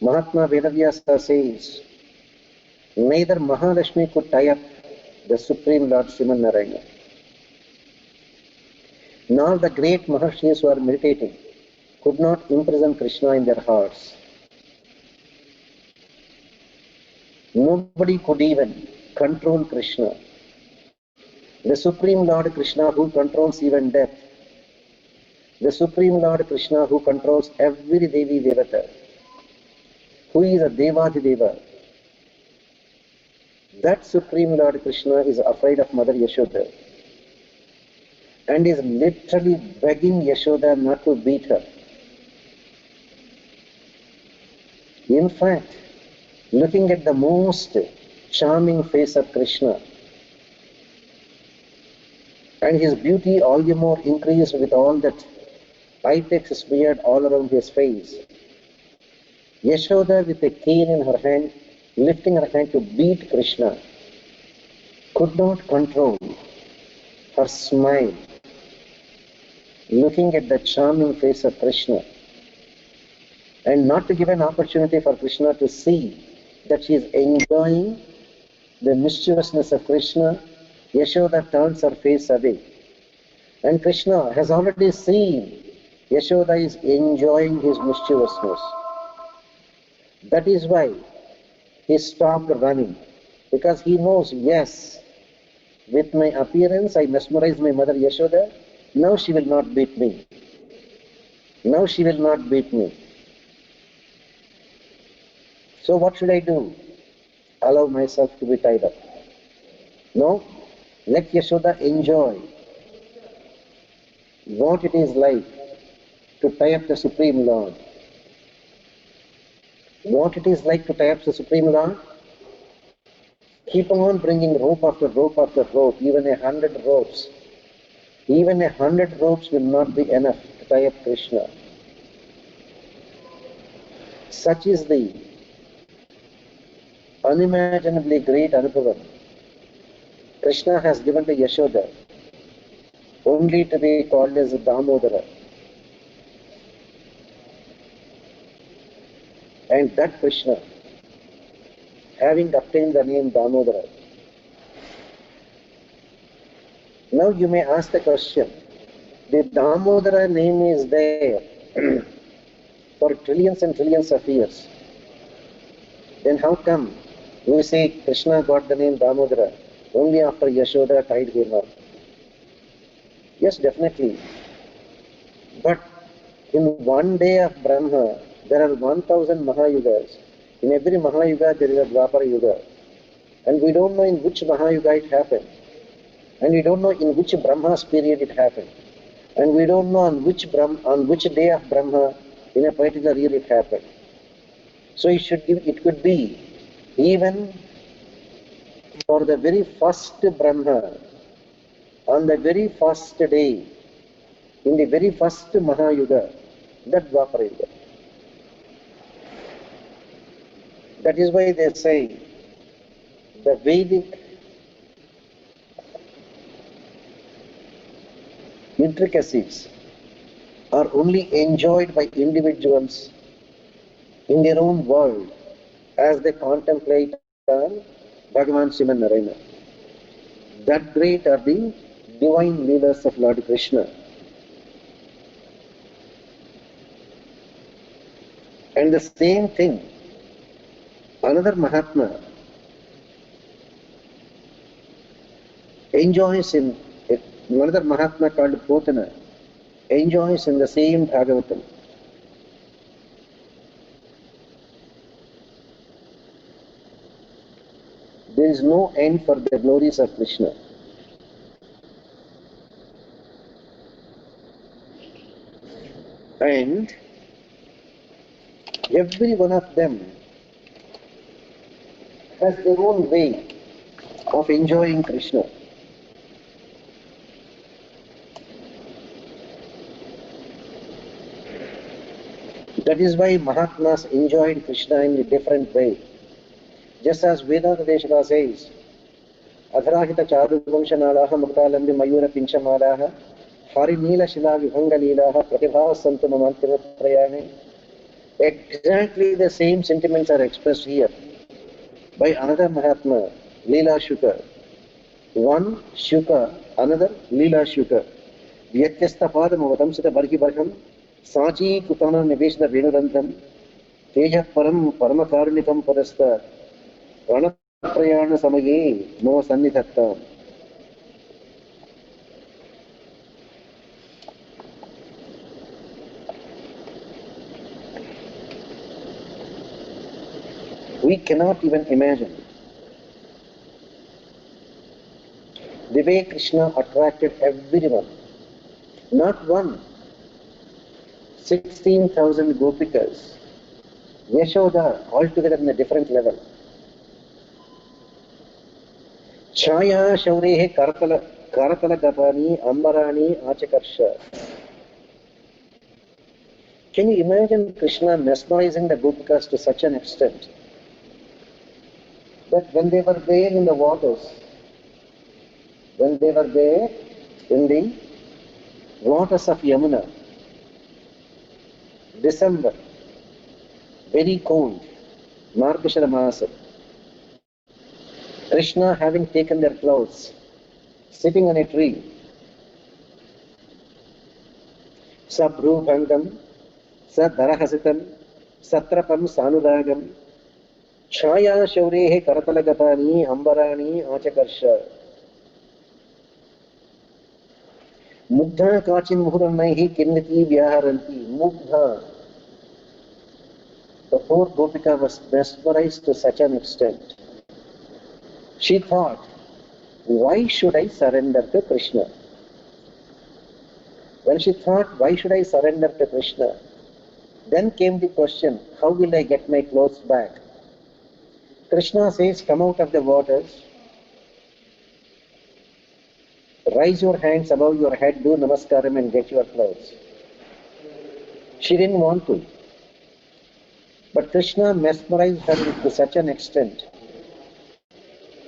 Mahatma Vedavyasa says, neither Mahalakshmi could tie up the Supreme Lord Sriman Narayana, nor the great Maharshis who are meditating could not imprison Krishna in their hearts. Nobody could even control Krishna. The Supreme Lord Krishna who controls even death. The Supreme Lord Krishna who controls every Devi Devata. Who is a Devadideva. That Supreme Lord Krishna is afraid of Mother Yashoda and is literally begging Yashoda not to beat her. In fact, looking at the most charming face of Krishna and his beauty all the more increased with all that Itex smeared all around his face, Yashoda with a cane in her hand, lifting her hand to beat Krishna, could not control her smile, looking at the charming face of Krishna, and not to give an opportunity for Krishna to see that she is enjoying the mischievousness of Krishna. Yashoda turns her face away. And Krishna has already seen Yashoda is enjoying his mischievousness. That is why he stopped running, because he knows, yes, with my appearance I mesmerized my mother Yashoda, now she will not beat me. Now she will not beat me. So what should I do? Allow myself to be tied up. No, let Yashoda enjoy what it is like to tie up the Supreme Lord. What it is like to tie up the Supreme Lord? Keep on bringing rope after rope after rope, even 100 ropes. Even 100 ropes will not be enough to tie up Krishna. Such is the unimaginably great Anubhavam Krishna has given to Yashoda, only to be called as Damodara. And that Krishna, having obtained the name Damodara. Now you may ask the question, the Damodara name is there for trillions and trillions of years. Then how come we say Krishna got the name Damodara only after Yashoda tied him up? Yes, definitely. But in one day of Brahma, there are 1000 Mahayugas. In every Mahayuga there is a Dwapara Yuga. And we don't know in which Mahayuga it happened. And we don't know in which Brahma's period it happened. And we don't know on which day of Brahma in a particular year it happened. So it could be even for the very first Brahma, on the very first day, in the very first Mahayuga, that Dwapara Yuga. That is why they say the Vedic intricacies are only enjoyed by individuals in their own world as they contemplate on Bhagavan Sriman Narayana. That great are the divine leelas of Lord Krishna. And the same thing, another Mahatma enjoys in, another Mahatma called Potana, enjoys in the same Bhagavatam. There is no end for the glories of Krishna. And every one of them has their own way of enjoying Krishna. That is why Mahatmas enjoyed Krishna in a different way. Just as Vedanta Desika says, Adharahita Charu Vamshanalaha Muktalambi Mayura Pinchamalaha Hari Nila Shila Vibhanga Leelaha Pratibha Santu Mamantima Prayane. Exactly the same sentiments are expressed here by another Mahatma, Leela Shuka. One Shuka, another Leela Shuka. Vyatyastha Padam Sita Barhi Barham Sachi Kutana Niveshna Venurantam Teja Param Paramakarnikam Padasta Prayana Samaye No Sannithatta. We cannot even imagine the way Krishna attracted everyone. Not one. 16,000 gopikas. Yashoda altogether in a different level. Chaya Shaurehe Karatala Gapani Ambarani Achakarsha. Can you imagine Krishna mesmerizing the gopikas to such an extent that when they were there in the waters, when they were there in the waters of Yamuna, December, very cold, Margashara Masa, Krishna having taken their clothes, sitting on a tree, Sabrubhangam, Sadarahasitam, Satrapam Sanuragam, Chaya Shaurehe Karatalagatani Ambarani Achakarsha. Mugdha Kachin Muhuranaihi Kinnati Vyaharanti. Mugdha. The poor Gopika was mesmerized to such an extent. She thought, why should I surrender to Krishna? When she thought, why should I surrender to Krishna? Then came the question, how will I get my clothes back? Krishna says, come out of the waters, raise your hands above your head, do namaskaram and get your clothes. She didn't want to. But Krishna mesmerized her to such an extent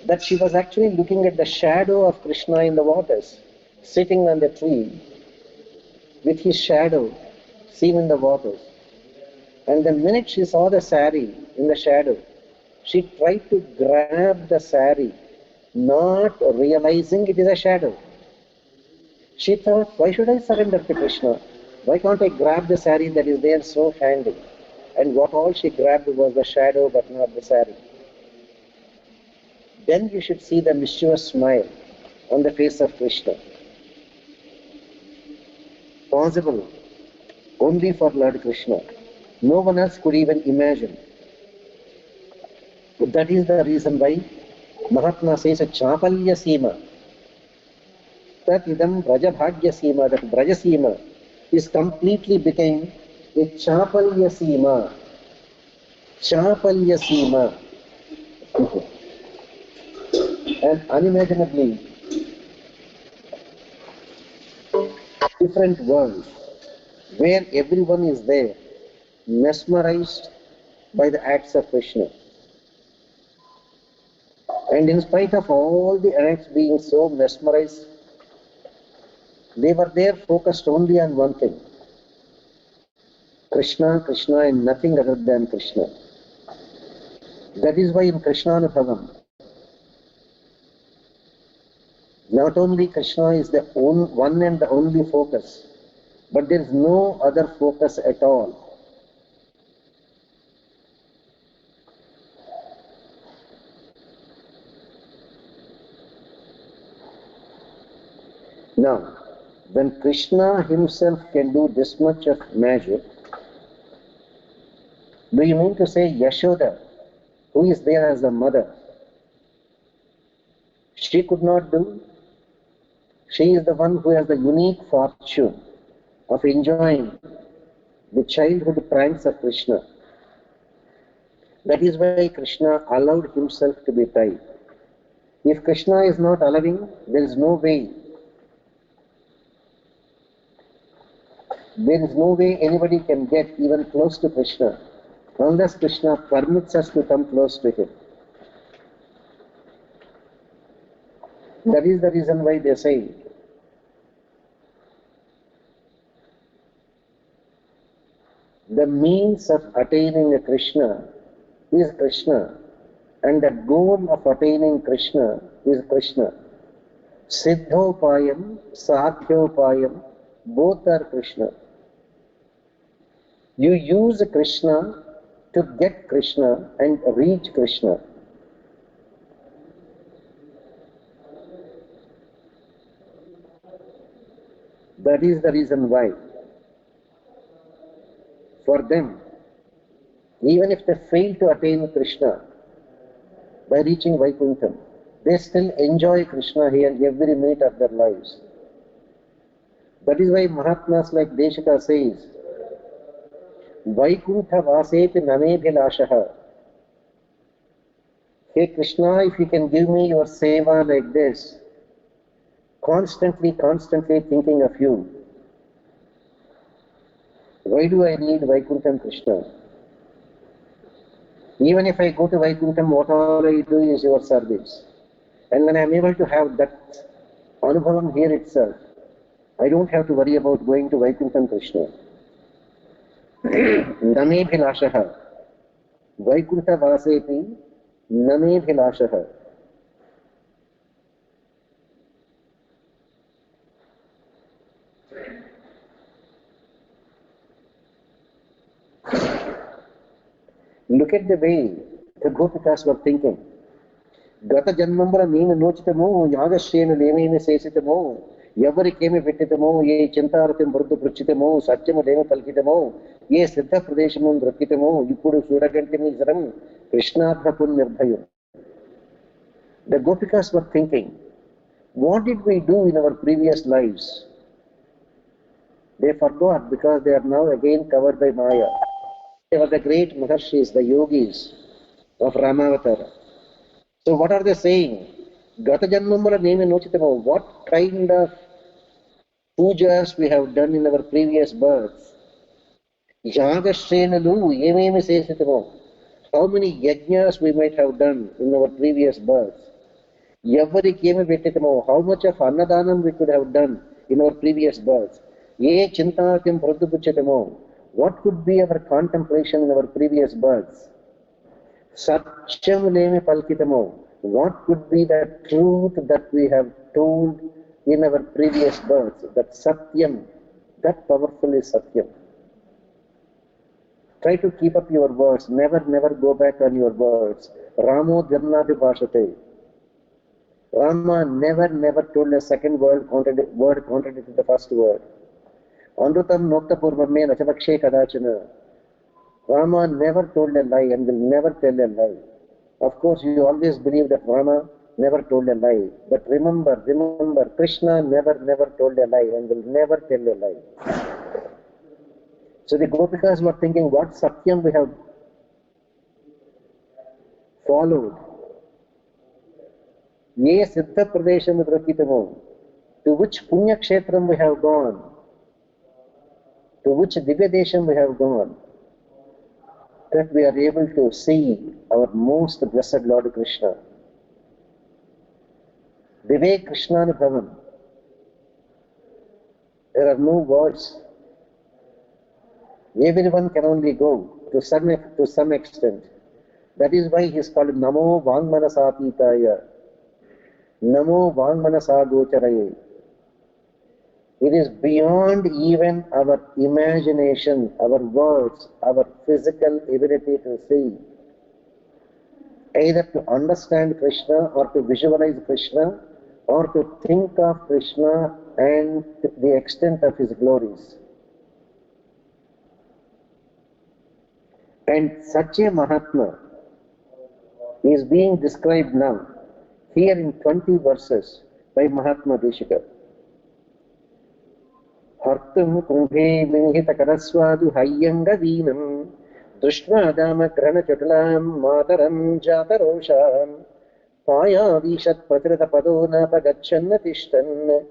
that she was actually looking at the shadow of Krishna in the waters, sitting on the tree with his shadow seen in the waters. And the minute she saw the sari in the shadow, she tried to grab the sari, not realizing it is a shadow. She thought, why should I surrender to Krishna? Why can't I grab the sari that is there so handy? And what all she grabbed was the shadow but not the sari. Then you should see the mischievous smile on the face of Krishna. Possible only for Lord Krishna. No one else could even imagine. That is the reason why Mahatma says a Chapalya Sima. That idam Brajabhagya Sima, that Braja Sima is completely became a Chapalya Sima. Chapalya Sima. And unimaginably different world where everyone is there mesmerized by the acts of Krishna. And in spite of all the acts being so mesmerized, they were there focused only on one thing, Krishna, Krishna and nothing other than Krishna. That is why in Krishnanubhavam, not only Krishna is the one and the only focus, but there is no other focus at all. Now, when Krishna himself can do this much of magic, do you mean to say Yashoda, who is there as a mother, she could not do? She is the one who has the unique fortune of enjoying the childhood pranks of Krishna. That is why Krishna allowed himself to be tied. If Krishna is not allowing, there is no way. There is no way anybody can get even close to Krishna unless Krishna permits us to come close to him. That is the reason why they say the means of attaining a Krishna is Krishna, and the goal of attaining Krishna is Krishna. Siddhopayam, Sadhyopayam, both are Krishna. You use Krishna to get Krishna and reach Krishna. That is the reason why, for them, even if they fail to attain Krishna by reaching Vaikuntham, they still enjoy Krishna here every minute of their lives. That is why Mahatmas like Desika says, Vaikuntha vasepi namebhilashaha. Hey Krishna, if you can give me your seva like this, constantly thinking of you, why do I need Vaikuntham Krishna? Even if I go to Vaikuntham, what all I do is your service. And when I am able to have that Anubhavam here itself, I don't have to worry about going to Vaikuntham Krishna. Namebhilashaha. Vaikuntha vasepi namebhilashaha. Look at the way the Gopikas were thinking. Gata janmambara neenu nochitamo, yagashenu leveni sesitamo, ఎవరికేమి పెట్టితమో ఏ చింతారతి మృదు పృచ్చితమో సత్యములేమి పలికితమో ఏ సిద్ధ ప్రదేశము నృత్యితమో ఇప్పుడు చూడగంటి నిజరం కృష్ణార్థపు నిర్భయం. The Gopikas were thinking, what did we do in our previous lives? They forgot because they are now again covered by Maya. They were the great Maharshis, the yogis of Ramavatara. So what are they saying? Gata janmambara neme nochitamo. What kind of pujas we have done in our previous births? Yagashrenalu yememe sesitamo. How many yajnas we might have done in our previous births? Yavarikeme vettitamo. How much of annadanam we could have done in our previous births? Ye chintatim pradupuchatamo. What could be our contemplation in our previous births? Satcham leme palkitamo. What could be the truth that we have told in our previous births? That Satyam, that powerful is Satyam. Try to keep up your words. Never go back on your words. Ramo Dharnati Bhashate. Rama never told a second word contradicted the first word. Anrutam Nokta Purvame Rachapakshe Kadachana. Rama never told a lie and will never tell a lie. Of course, you always believe that Rama never told a lie. But remember, Krishna never told a lie and will never tell a lie. So the Gopikas were thinking, what Satyam we have followed. Ye Siddha Pradesham Drakitamo. To which Punya Kshetram we have gone. To which Divya Desham we have gone. That we are able to see our most blessed Lord Krishna. Vivek Krishnanubhavam. There are no words. Everyone can only go to some extent. That is why he is called Namo Vangmanasatitaya, Namo Vangmanasagocharaye. It is beyond even our imagination, our words, our physical ability to see. Either to understand Krishna or to visualize Krishna or to think of Krishna and the extent of his glories. And such a Mahatma is being described now, here in 20 verses by Mahatma Desika. Hartum kumbhe vinhita karaswadu hayyanga veenam Drishna dama grana chutalam mataram jatarosham Paya vishat pratirata padona pagachanna tishtan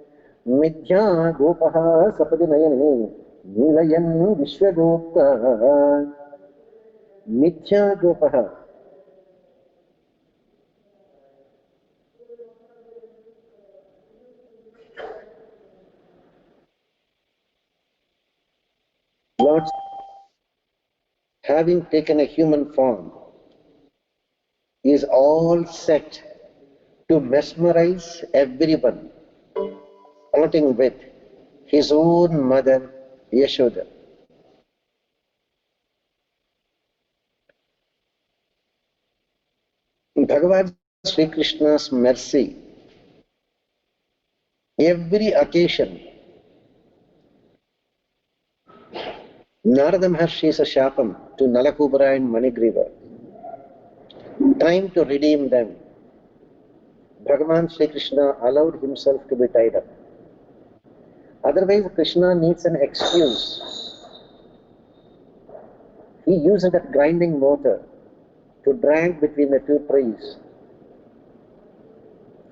Midhya gopaha sapadinayani nilayan vishwagopta Midhya gopaha. Lord, having taken a human form, is all set to mesmerize everyone, starting with his own mother, Yashoda. Bhagavan SriKrishna's mercy, every occasion, Narada Maharshi's Shapam to Nalakubara and Manigriva, trying to redeem them, Bhagavan SriKrishna allowed himself to be tied up. Otherwise, Krishna needs an excuse. He used that grinding motor to drag between the two trees.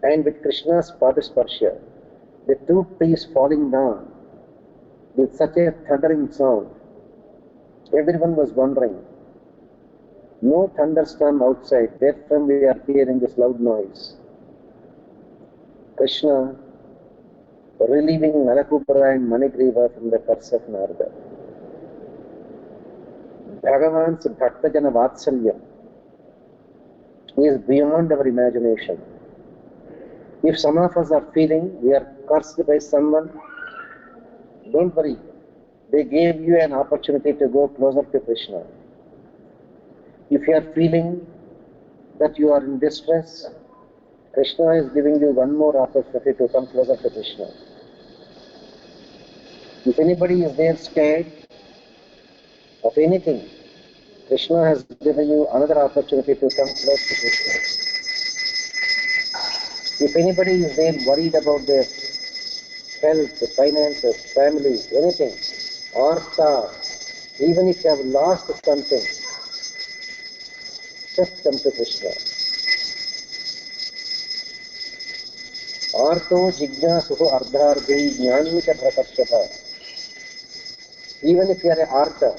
And with Krishna's Padasparsha, the two trees falling down with such a thundering sound, everyone was wondering, no thunderstorm outside, where from we are hearing this loud noise. Krishna relieving Nalakupara and Manigriva from the curse of Narada. Bhagavan's Bhaktajana Vatsalyam is beyond our imagination. If some of us are feeling we are cursed by someone, don't worry. They gave you an opportunity to go closer to Krishna. If you are feeling that you are in distress, Krishna is giving you one more opportunity to come closer to Krishna. If anybody is there scared of anything, Krishna has given you another opportunity to come close to Krishna. If anybody is there worried about their health, finances, family, anything, artha, even if you have lost something, just come to Krishna. Artho jignasuhu ardharthi jnanita bhrakashyata. Even if you are a artha,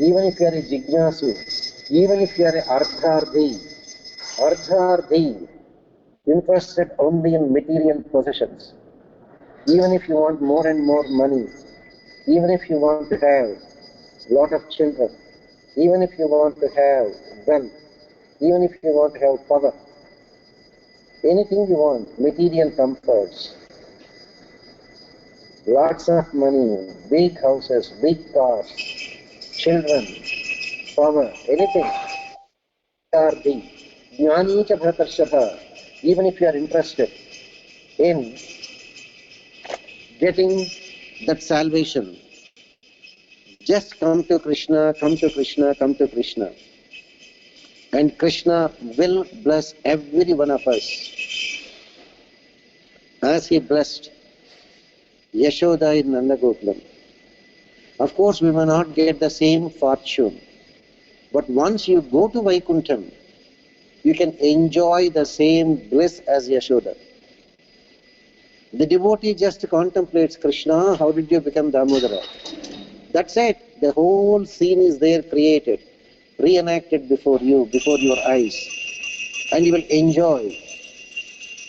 even if you are a jignasu, even if you are a ardharthi, interested only in material possessions, even if you want more and more money, even if you want to have a lot of children, even if you want to have wealth, even if you want to have power, anything you want, material comforts, lots of money, big houses, big cars, children, power, anything, ardhi, jnani cha bhrakashyata. Even if you are interested in getting that salvation, just come to Krishna, come to Krishna, come to Krishna. And Krishna will bless every one of us as he blessed Yashoda in Nandagokulam. Of course, we may not get the same fortune, but once you go to Vaikuntham, you can enjoy the same bliss as Yashoda. The devotee just contemplates Krishna, how did you become Damodara? That's it. The whole scene is there created, reenacted before you, before your eyes. And you will enjoy.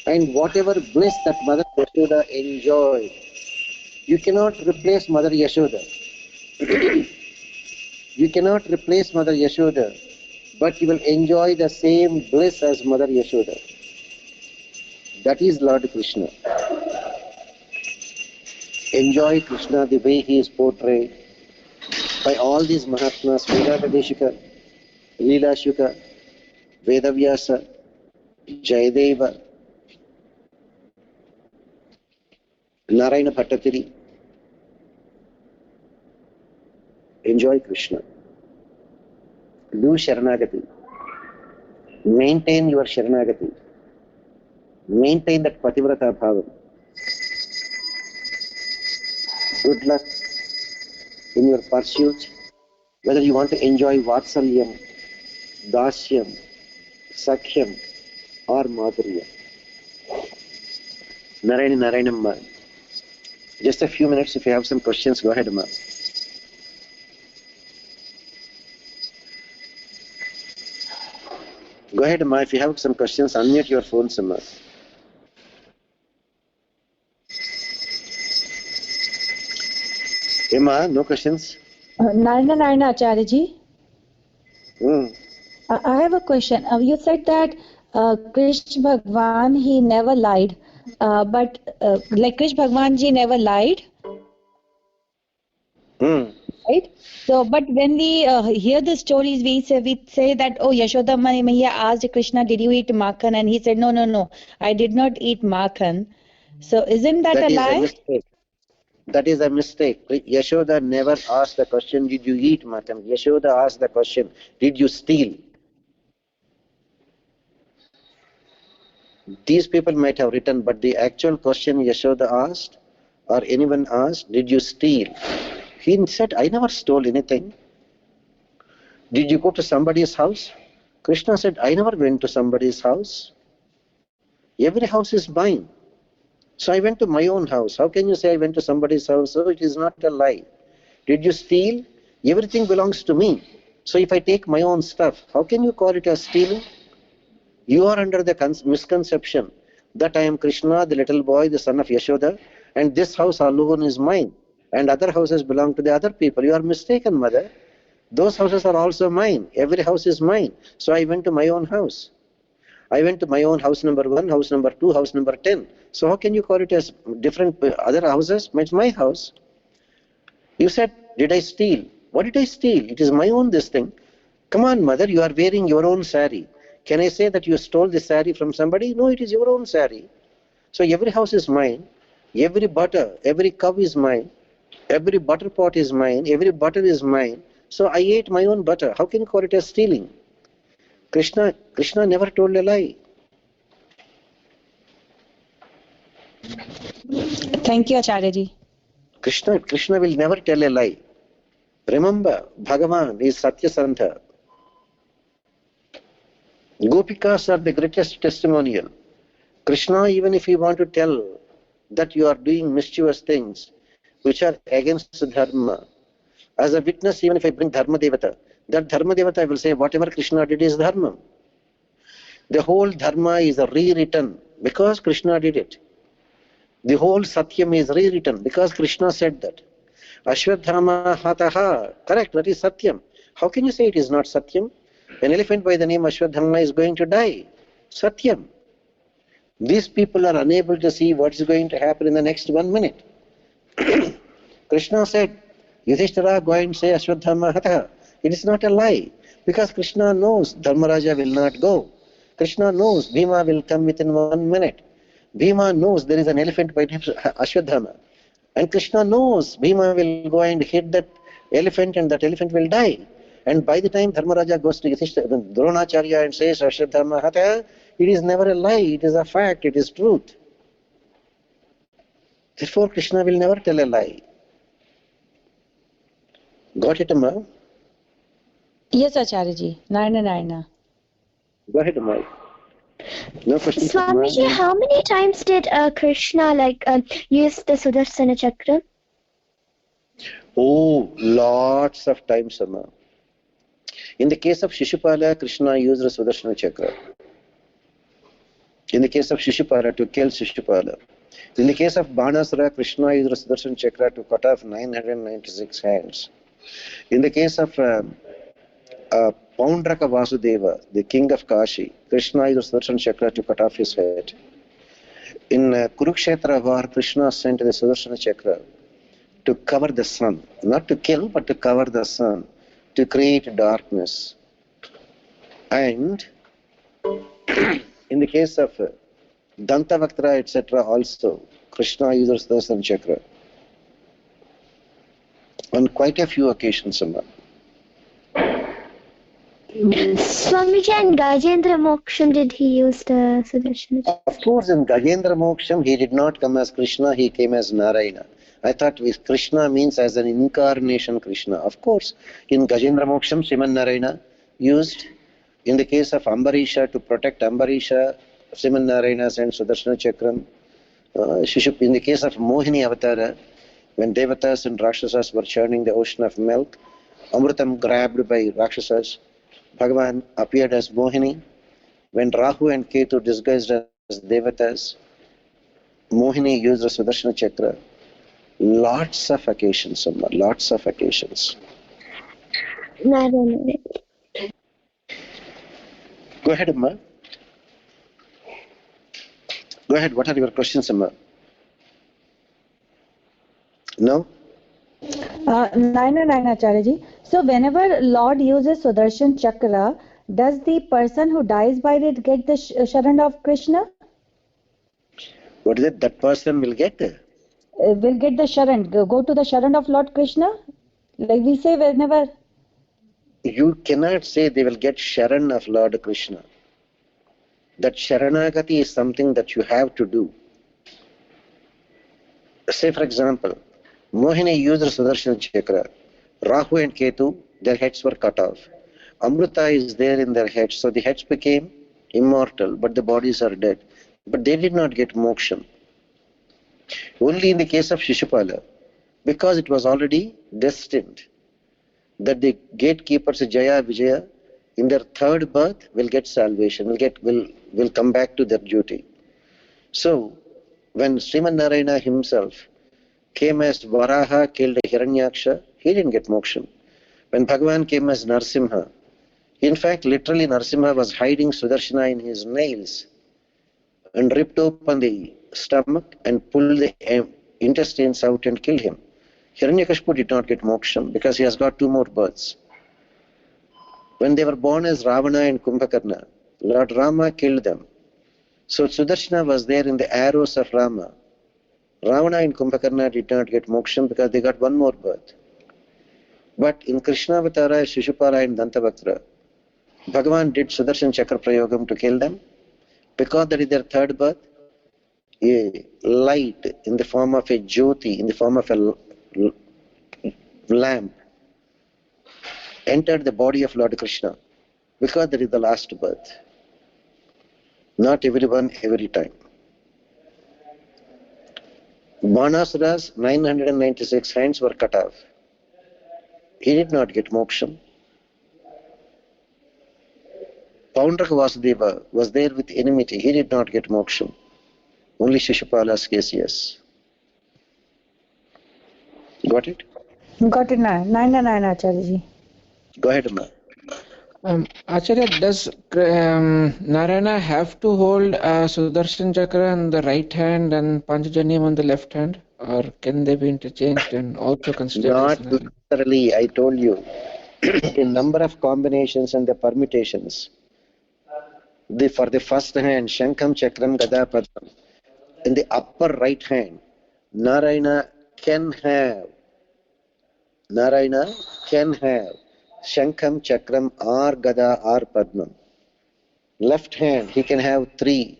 And whatever bliss that Mother Yashoda enjoyed, you cannot replace Mother Yashoda. You cannot replace Mother Yashoda, but you will enjoy the same bliss as Mother Yashoda. That is Lord Krishna. Enjoy Krishna the way he is portrayed by all these Mahatmas, Vedanta Desika, Leela Shuka, Vedavyasa, Jayadeva, Narayana Bhattatiri. Enjoy Krishna. Do Sharanagati. Maintain your Sharanagati. Maintain that Pativrata Bhavam. Good luck in your pursuit, whether you want to enjoy Vatsalyam, Dasyam, Sakhyam, or Madhurya. Narayana Narayanamma. Just a few minutes, if you have some questions, go ahead, Amma. Go ahead, Amma. If you have some questions, unmute your phones, Amma. Emma, no questions? Narayana Acharya ji. Mm. I have a question. You said that Krishna Bhagwan, he never lied. But like Krishna Bhagwan ji never lied. Mm. Right? So, but when we hear the stories, we say that, oh, Yashoda Maiya asked Krishna, did you eat makhan? And he said, no, no, no, I did not eat makhan. So, isn't that a lie? A mistake. That is a mistake. Yashoda never asked the question, did you eat mutton? Yashoda asked the question, did you steal? These people might have written, but the actual question Yashoda asked, or anyone asked, did you steal? He said, I never stole anything. Did you go to somebody's house? Krishna said, I never went to somebody's house. Every house is mine. So I went to my own house. How can you say I went to somebody's house? So it is not a lie. Did you steal? Everything belongs to me. So if I take my own stuff, how can you call it as stealing? You are under the misconception that I am Krishna, the little boy, the son of Yashoda, and this house alone is mine, and other houses belong to the other people. You are mistaken, mother. Those houses are also mine. Every house is mine. So I went to my own house. I went to my own house number 1, house number 2, house number 10. So how can you call it as different other houses? It's my house. You said, did I steal? What did I steal? It is my own this thing. Come on, mother, you are wearing your own sari. Can I say that you stole the sari from somebody? No, it is your own sari. So every house is mine. Every butter, every cow is mine. Every butter pot is mine. Every butter is mine. So I ate my own butter. How can you call it as stealing? Krishna never told a lie. Thank you, Acharya ji. Krishna will never tell a lie. Remember, Bhagavan is Satyasantha. Gopikas are the greatest testimonial. Krishna, even if you want to tell that you are doing mischievous things which are against dharma, as a witness, even if I bring Dharma Devata, that Dharma Devata will say whatever Krishna did is dharma. The whole dharma is rewritten because Krishna did it. The whole Satyam is rewritten because Krishna said that. Ashwadhama hataha, correct, that is Satyam. How can you say it is not Satyam? An elephant by the name Ashwadhama is going to die. Satyam. These people are unable to see what is going to happen in the next 1 minute. Krishna said, Yudhishthira, go and say Ashwadhama hataha. It is not a lie because Krishna knows Dharmaraja will not go. Krishna knows Bhima will come within 1 minute. Bhima knows there is an elephant by name Ashwadhama. And Krishna knows Bhima will go and hit that elephant and that elephant will die. And by the time Dharmaraja goes to Dronacharya and says Ashwadhama hataha, it is never a lie, it is a fact, it is truth. Therefore Krishna will never tell a lie. Got it, Amma? Yes, Acharya ji. Narayana. Go ahead, Amma. No questions? Swamiji, how many times did Krishna use the Sudarsana Chakra? Oh, lots of times, Amma. In the case of Shishupala, Krishna used the Sudarshana Chakra. In the case of Shishupala, to kill Shishupala. In the case of Banasura, Krishna used the Sudarshana Chakra to cut off 996 hands. In the case of Paundraka Vasudeva, the king of Kashi, Krishna used Sudarshan Chakra to cut off his head. In Kurukshetra war, Krishna sent the Sudarshan Chakra to cover the sun, not to kill, but to cover the sun, to create darkness. And in the case of Dantavaktra, etc., also, Krishna uses Sudarshan Chakra on quite a few occasions. Swamiji and Gajendra Moksham, did he use the Sudarshan? Of course, in Gajendra Moksham, he did not come as Krishna, he came as Narayana. I thought Krishna means as an incarnation Krishna. Of course, in Gajendra Moksham, Sriman Narayana used, in the case of Ambarisha, to protect Ambarisha, Sriman Narayana sent Sudarshana Chakram. In the case of Mohini Avatara, when Devatas and Rakshasas were churning the ocean of milk, Amrutam grabbed by Rakshasas, Bhagavan appeared as Mohini. When Rahu and Ketu disguised as Devatas, Mohini used the Sudarshana Chakra. Lots of occasions, lots of occasions. Narayana. Go ahead, Amma. Go ahead, what are your questions, Amma? No? Naina Acharyaji. So whenever Lord uses Sudarshan Chakra, does the person who dies by it get the Sharan of Krishna? What is it that person will get? Will get the Sharan, go to the Sharan of Lord Krishna? Like we say whenever... You cannot say they will get Sharan of Lord Krishna. That Sharanagati is something that you have to do. Say for example, Mohini used Sudarshan Chakra. Rahu and Ketu, their heads were cut off. Amrita is there in their heads, so the heads became immortal, but the bodies are dead. But they did not get moksha. Only in the case of Shishupala, because it was already destined that the gatekeepers Jaya, Vijaya, in their third birth will get salvation, will come back to their duty. So, when Sriman Narayana himself came as Varaha, killed Hiranyaksha, he didn't get moksha. When Bhagavan came as Narsimha, in fact, literally Narsimha was hiding Sudarshana in his nails and ripped open the stomach and pulled the intestines out and killed him. Hiranyakashipu did not get moksha because he has got 2 more births. When they were born as Ravana and Kumbhakarna, Lord Rama killed them. So Sudarshana was there in the arrows of Rama. Ravana and Kumbhakarna did not get moksha because they got 1 more birth. But in Krishna Avatara, Shishupala and Dantavaktra, Bhagavan did Sudarshan Chakra Prayogam to kill them because that is their third birth. A light in the form of a jyoti, in the form of a lamp, entered the body of Lord Krishna because that is the last birth. Not everyone, every time. Banasura's 996 hands were cut off. He did not get moksha. Paundraka Vasudeva was there with enmity. He did not get moksha. Only Shishupala's case, yes. Got it? Got it, Naina Acharyaji. Go ahead, Ma. Acharya, does Narayana have to hold Sudarshan Chakra on the right hand and Panchajanyam on the left hand? Or can they be interchanged and also considered Not as Narayana? necessarily, I told you. In number of combinations and the permutations, for the first hand, Shankam, Chakram, Gada, Padam, in the upper right hand, Narayana can have Shankam, Chakram, or Gada, or Padmam. Left hand, he can have 3.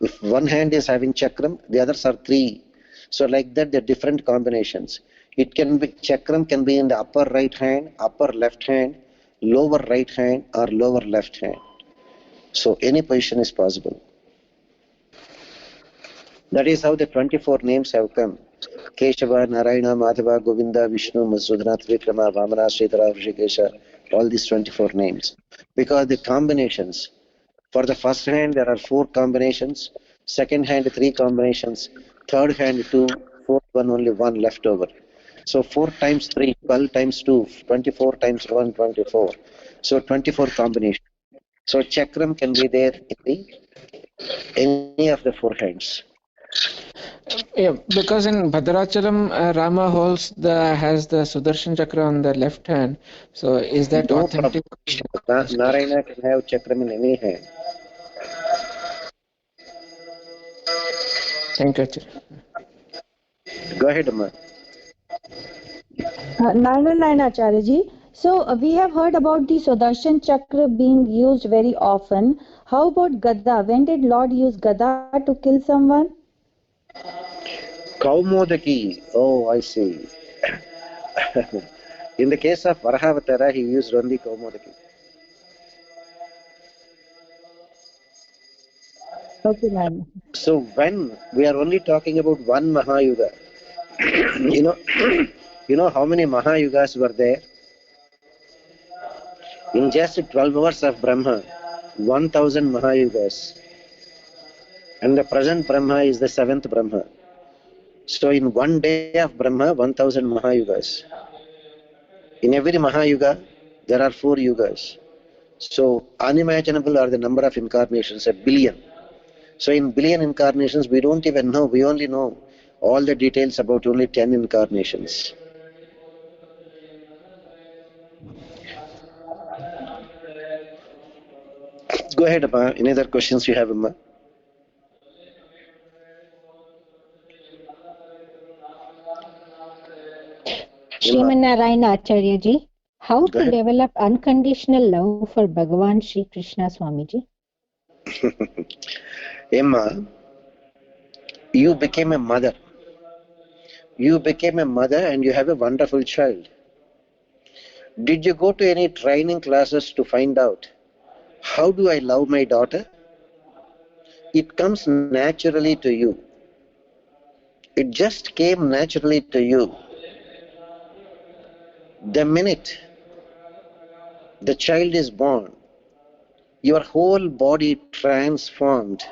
If one hand is having Chakram, the others are 3. So like that, there are different combinations. It can be, Chakram can be in the upper right hand, upper left hand, lower right hand, or lower left hand. So any position is possible. That is how the 24 names have come. Keshava, Narayana, Madhava, Govinda, Vishnu, Masudana, Trivikrama, Vamana, Sridhara, Hrishikesha, all these 24 names. Because the combinations, for the first hand there are 4 combinations, second hand 3 combinations, third hand 2, fourth one only 1 left over. So 4 times 3, 12 times 2, 24 times 1, 24. So 24 combination. So chakram can be there in any of the 4 hands. Yeah, because in Bhadrachalam, Rama has the Sudarshan Chakra on the left hand. So is that No authentic? problem. Narayana can have chakram in any hand. Thank you, Acharya. Go ahead, Amma. Narayana Acharya. So we have heard about the Sudarshan Chakra being used very often. How about Gada? When did Lord use Gada to kill someone? Kaumodaki. Oh, I see. In the case of Varahavatara, he used only Kaumodaki. Okay, ma'am. So when we are only talking about one Mahayuga, you know, you know how many Mahayugas were there? In just 12 hours of Brahma, 1000 Mahayugas. And the present Brahma is the 7th Brahma. So in one day of Brahma, 1000 Mahayugas. In every Mahayuga, there are 4 yugas. So unimaginable are the number of incarnations, 1 billion. So in billion incarnations, we don't even know, we only know all the details about only 10 incarnations. Go ahead, Amma. Any other questions you have, Amma? Sriman Narayana Acharya ji, how Go to ahead. develop unconditional love for Bhagavan Sri Krishna Swamiji? Emma, you became a mother. You became a mother and you have a wonderful child. Did you go to any training classes to find out how do I love my daughter? It comes naturally to you. It just came naturally to you. The minute the child is born, your whole body transformed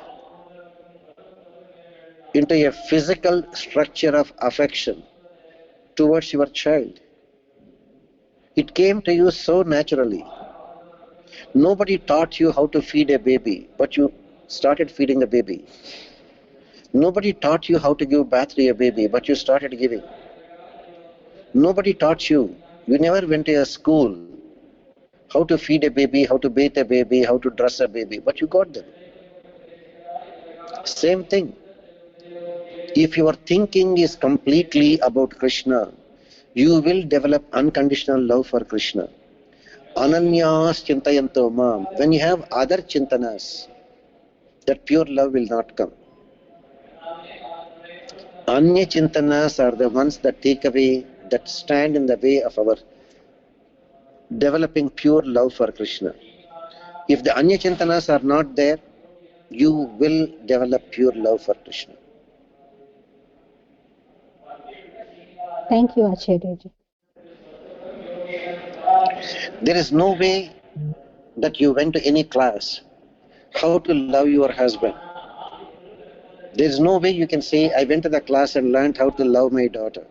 into a physical structure of affection towards your child. It came to you so naturally. Nobody taught you how to feed a baby, but you started feeding a baby. Nobody taught you how to give bath to a baby, but you started giving. Nobody taught you. You never went to a school how to feed a baby, how to bathe a baby, how to dress a baby, but you got them. Same thing. If your thinking is completely about Krishna, you will develop unconditional love for Krishna. Ananyas chintayanto mam. When you have other chintanas, that pure love will not come. Anya chintanas are the ones that take away, that stand in the way of our developing pure love for Krishna. If the Anya chintanas are not there, you will develop pure love for Krishna. Thank you, Acharya ji. There is no way that you went to any class how to love your husband. There is no way you can say, I went to the class and learned how to love my daughter.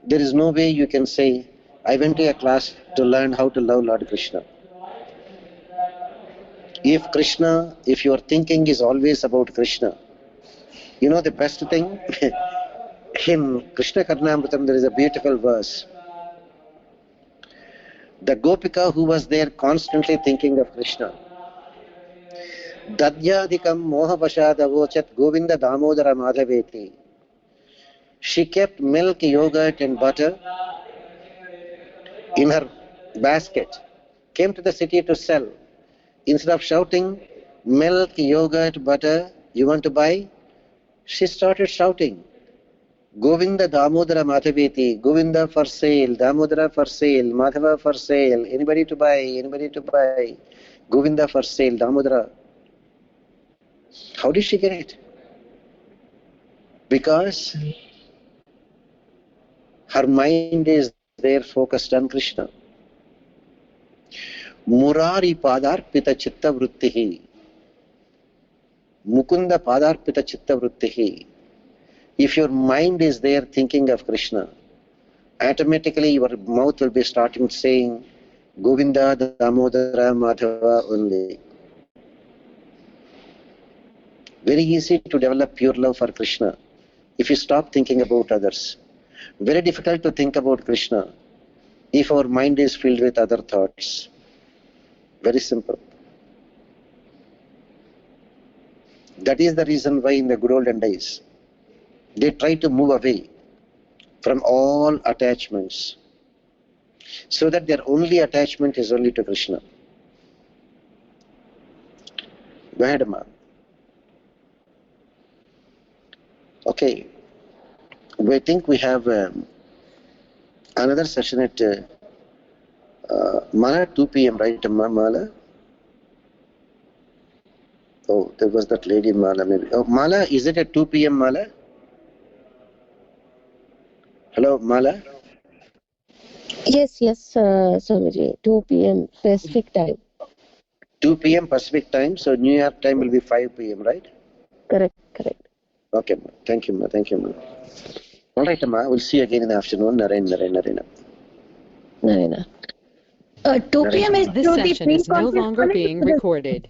There is no way you can say, I went to a class to learn how to love Lord Krishna. If your thinking is always about Krishna, you know the best thing? In Krishna Karnamritam there is a beautiful verse. The Gopika who was there constantly thinking of Krishna. Dadyadikam mohavashadavochat Govinda Damodara Madhaveti. She kept milk, yogurt and butter in her basket. Came to the city to sell. Instead of shouting, milk, yogurt, butter, you want to buy? She started shouting, Govinda Damodara Madhaveti, Govinda for sale, Damodara for sale, Madhava for sale, anybody to buy, anybody to buy, Govinda for sale, Damodara. How did she get it? Because her mind is there focused on Krishna. Murari padarpita chitta vrittihi. Mukunda padarpita chitta vrittihi. If your mind is there thinking of Krishna, automatically your mouth will be starting saying Govinda, Damodara, Madhava only. Very easy to develop pure love for Krishna if you stop thinking about others. Very difficult to think about Krishna if our mind is filled with other thoughts. Very simple. That is the reason why in the good olden days, they try to move away from all attachments so that their only attachment is only to Krishna. Go ahead, Amma. Okay. We think we have another session at Mala 2 p.m., right, Amma? Mala? Oh, there was that lady Mala, maybe. Oh, Mala, is it at 2 p.m., Mala? Hello, Mala? Yes, Swamiji, 2 p.m. Pacific time. 2 p.m. Pacific time, so New York time will be 5 p.m., right? Correct. Okay, Ma. Thank you, Ma. All right, Ma. We'll see you again in the afternoon. Narayana. 9. 2 p.m. is This through the session is no pre-conference longer calling being or the recorded.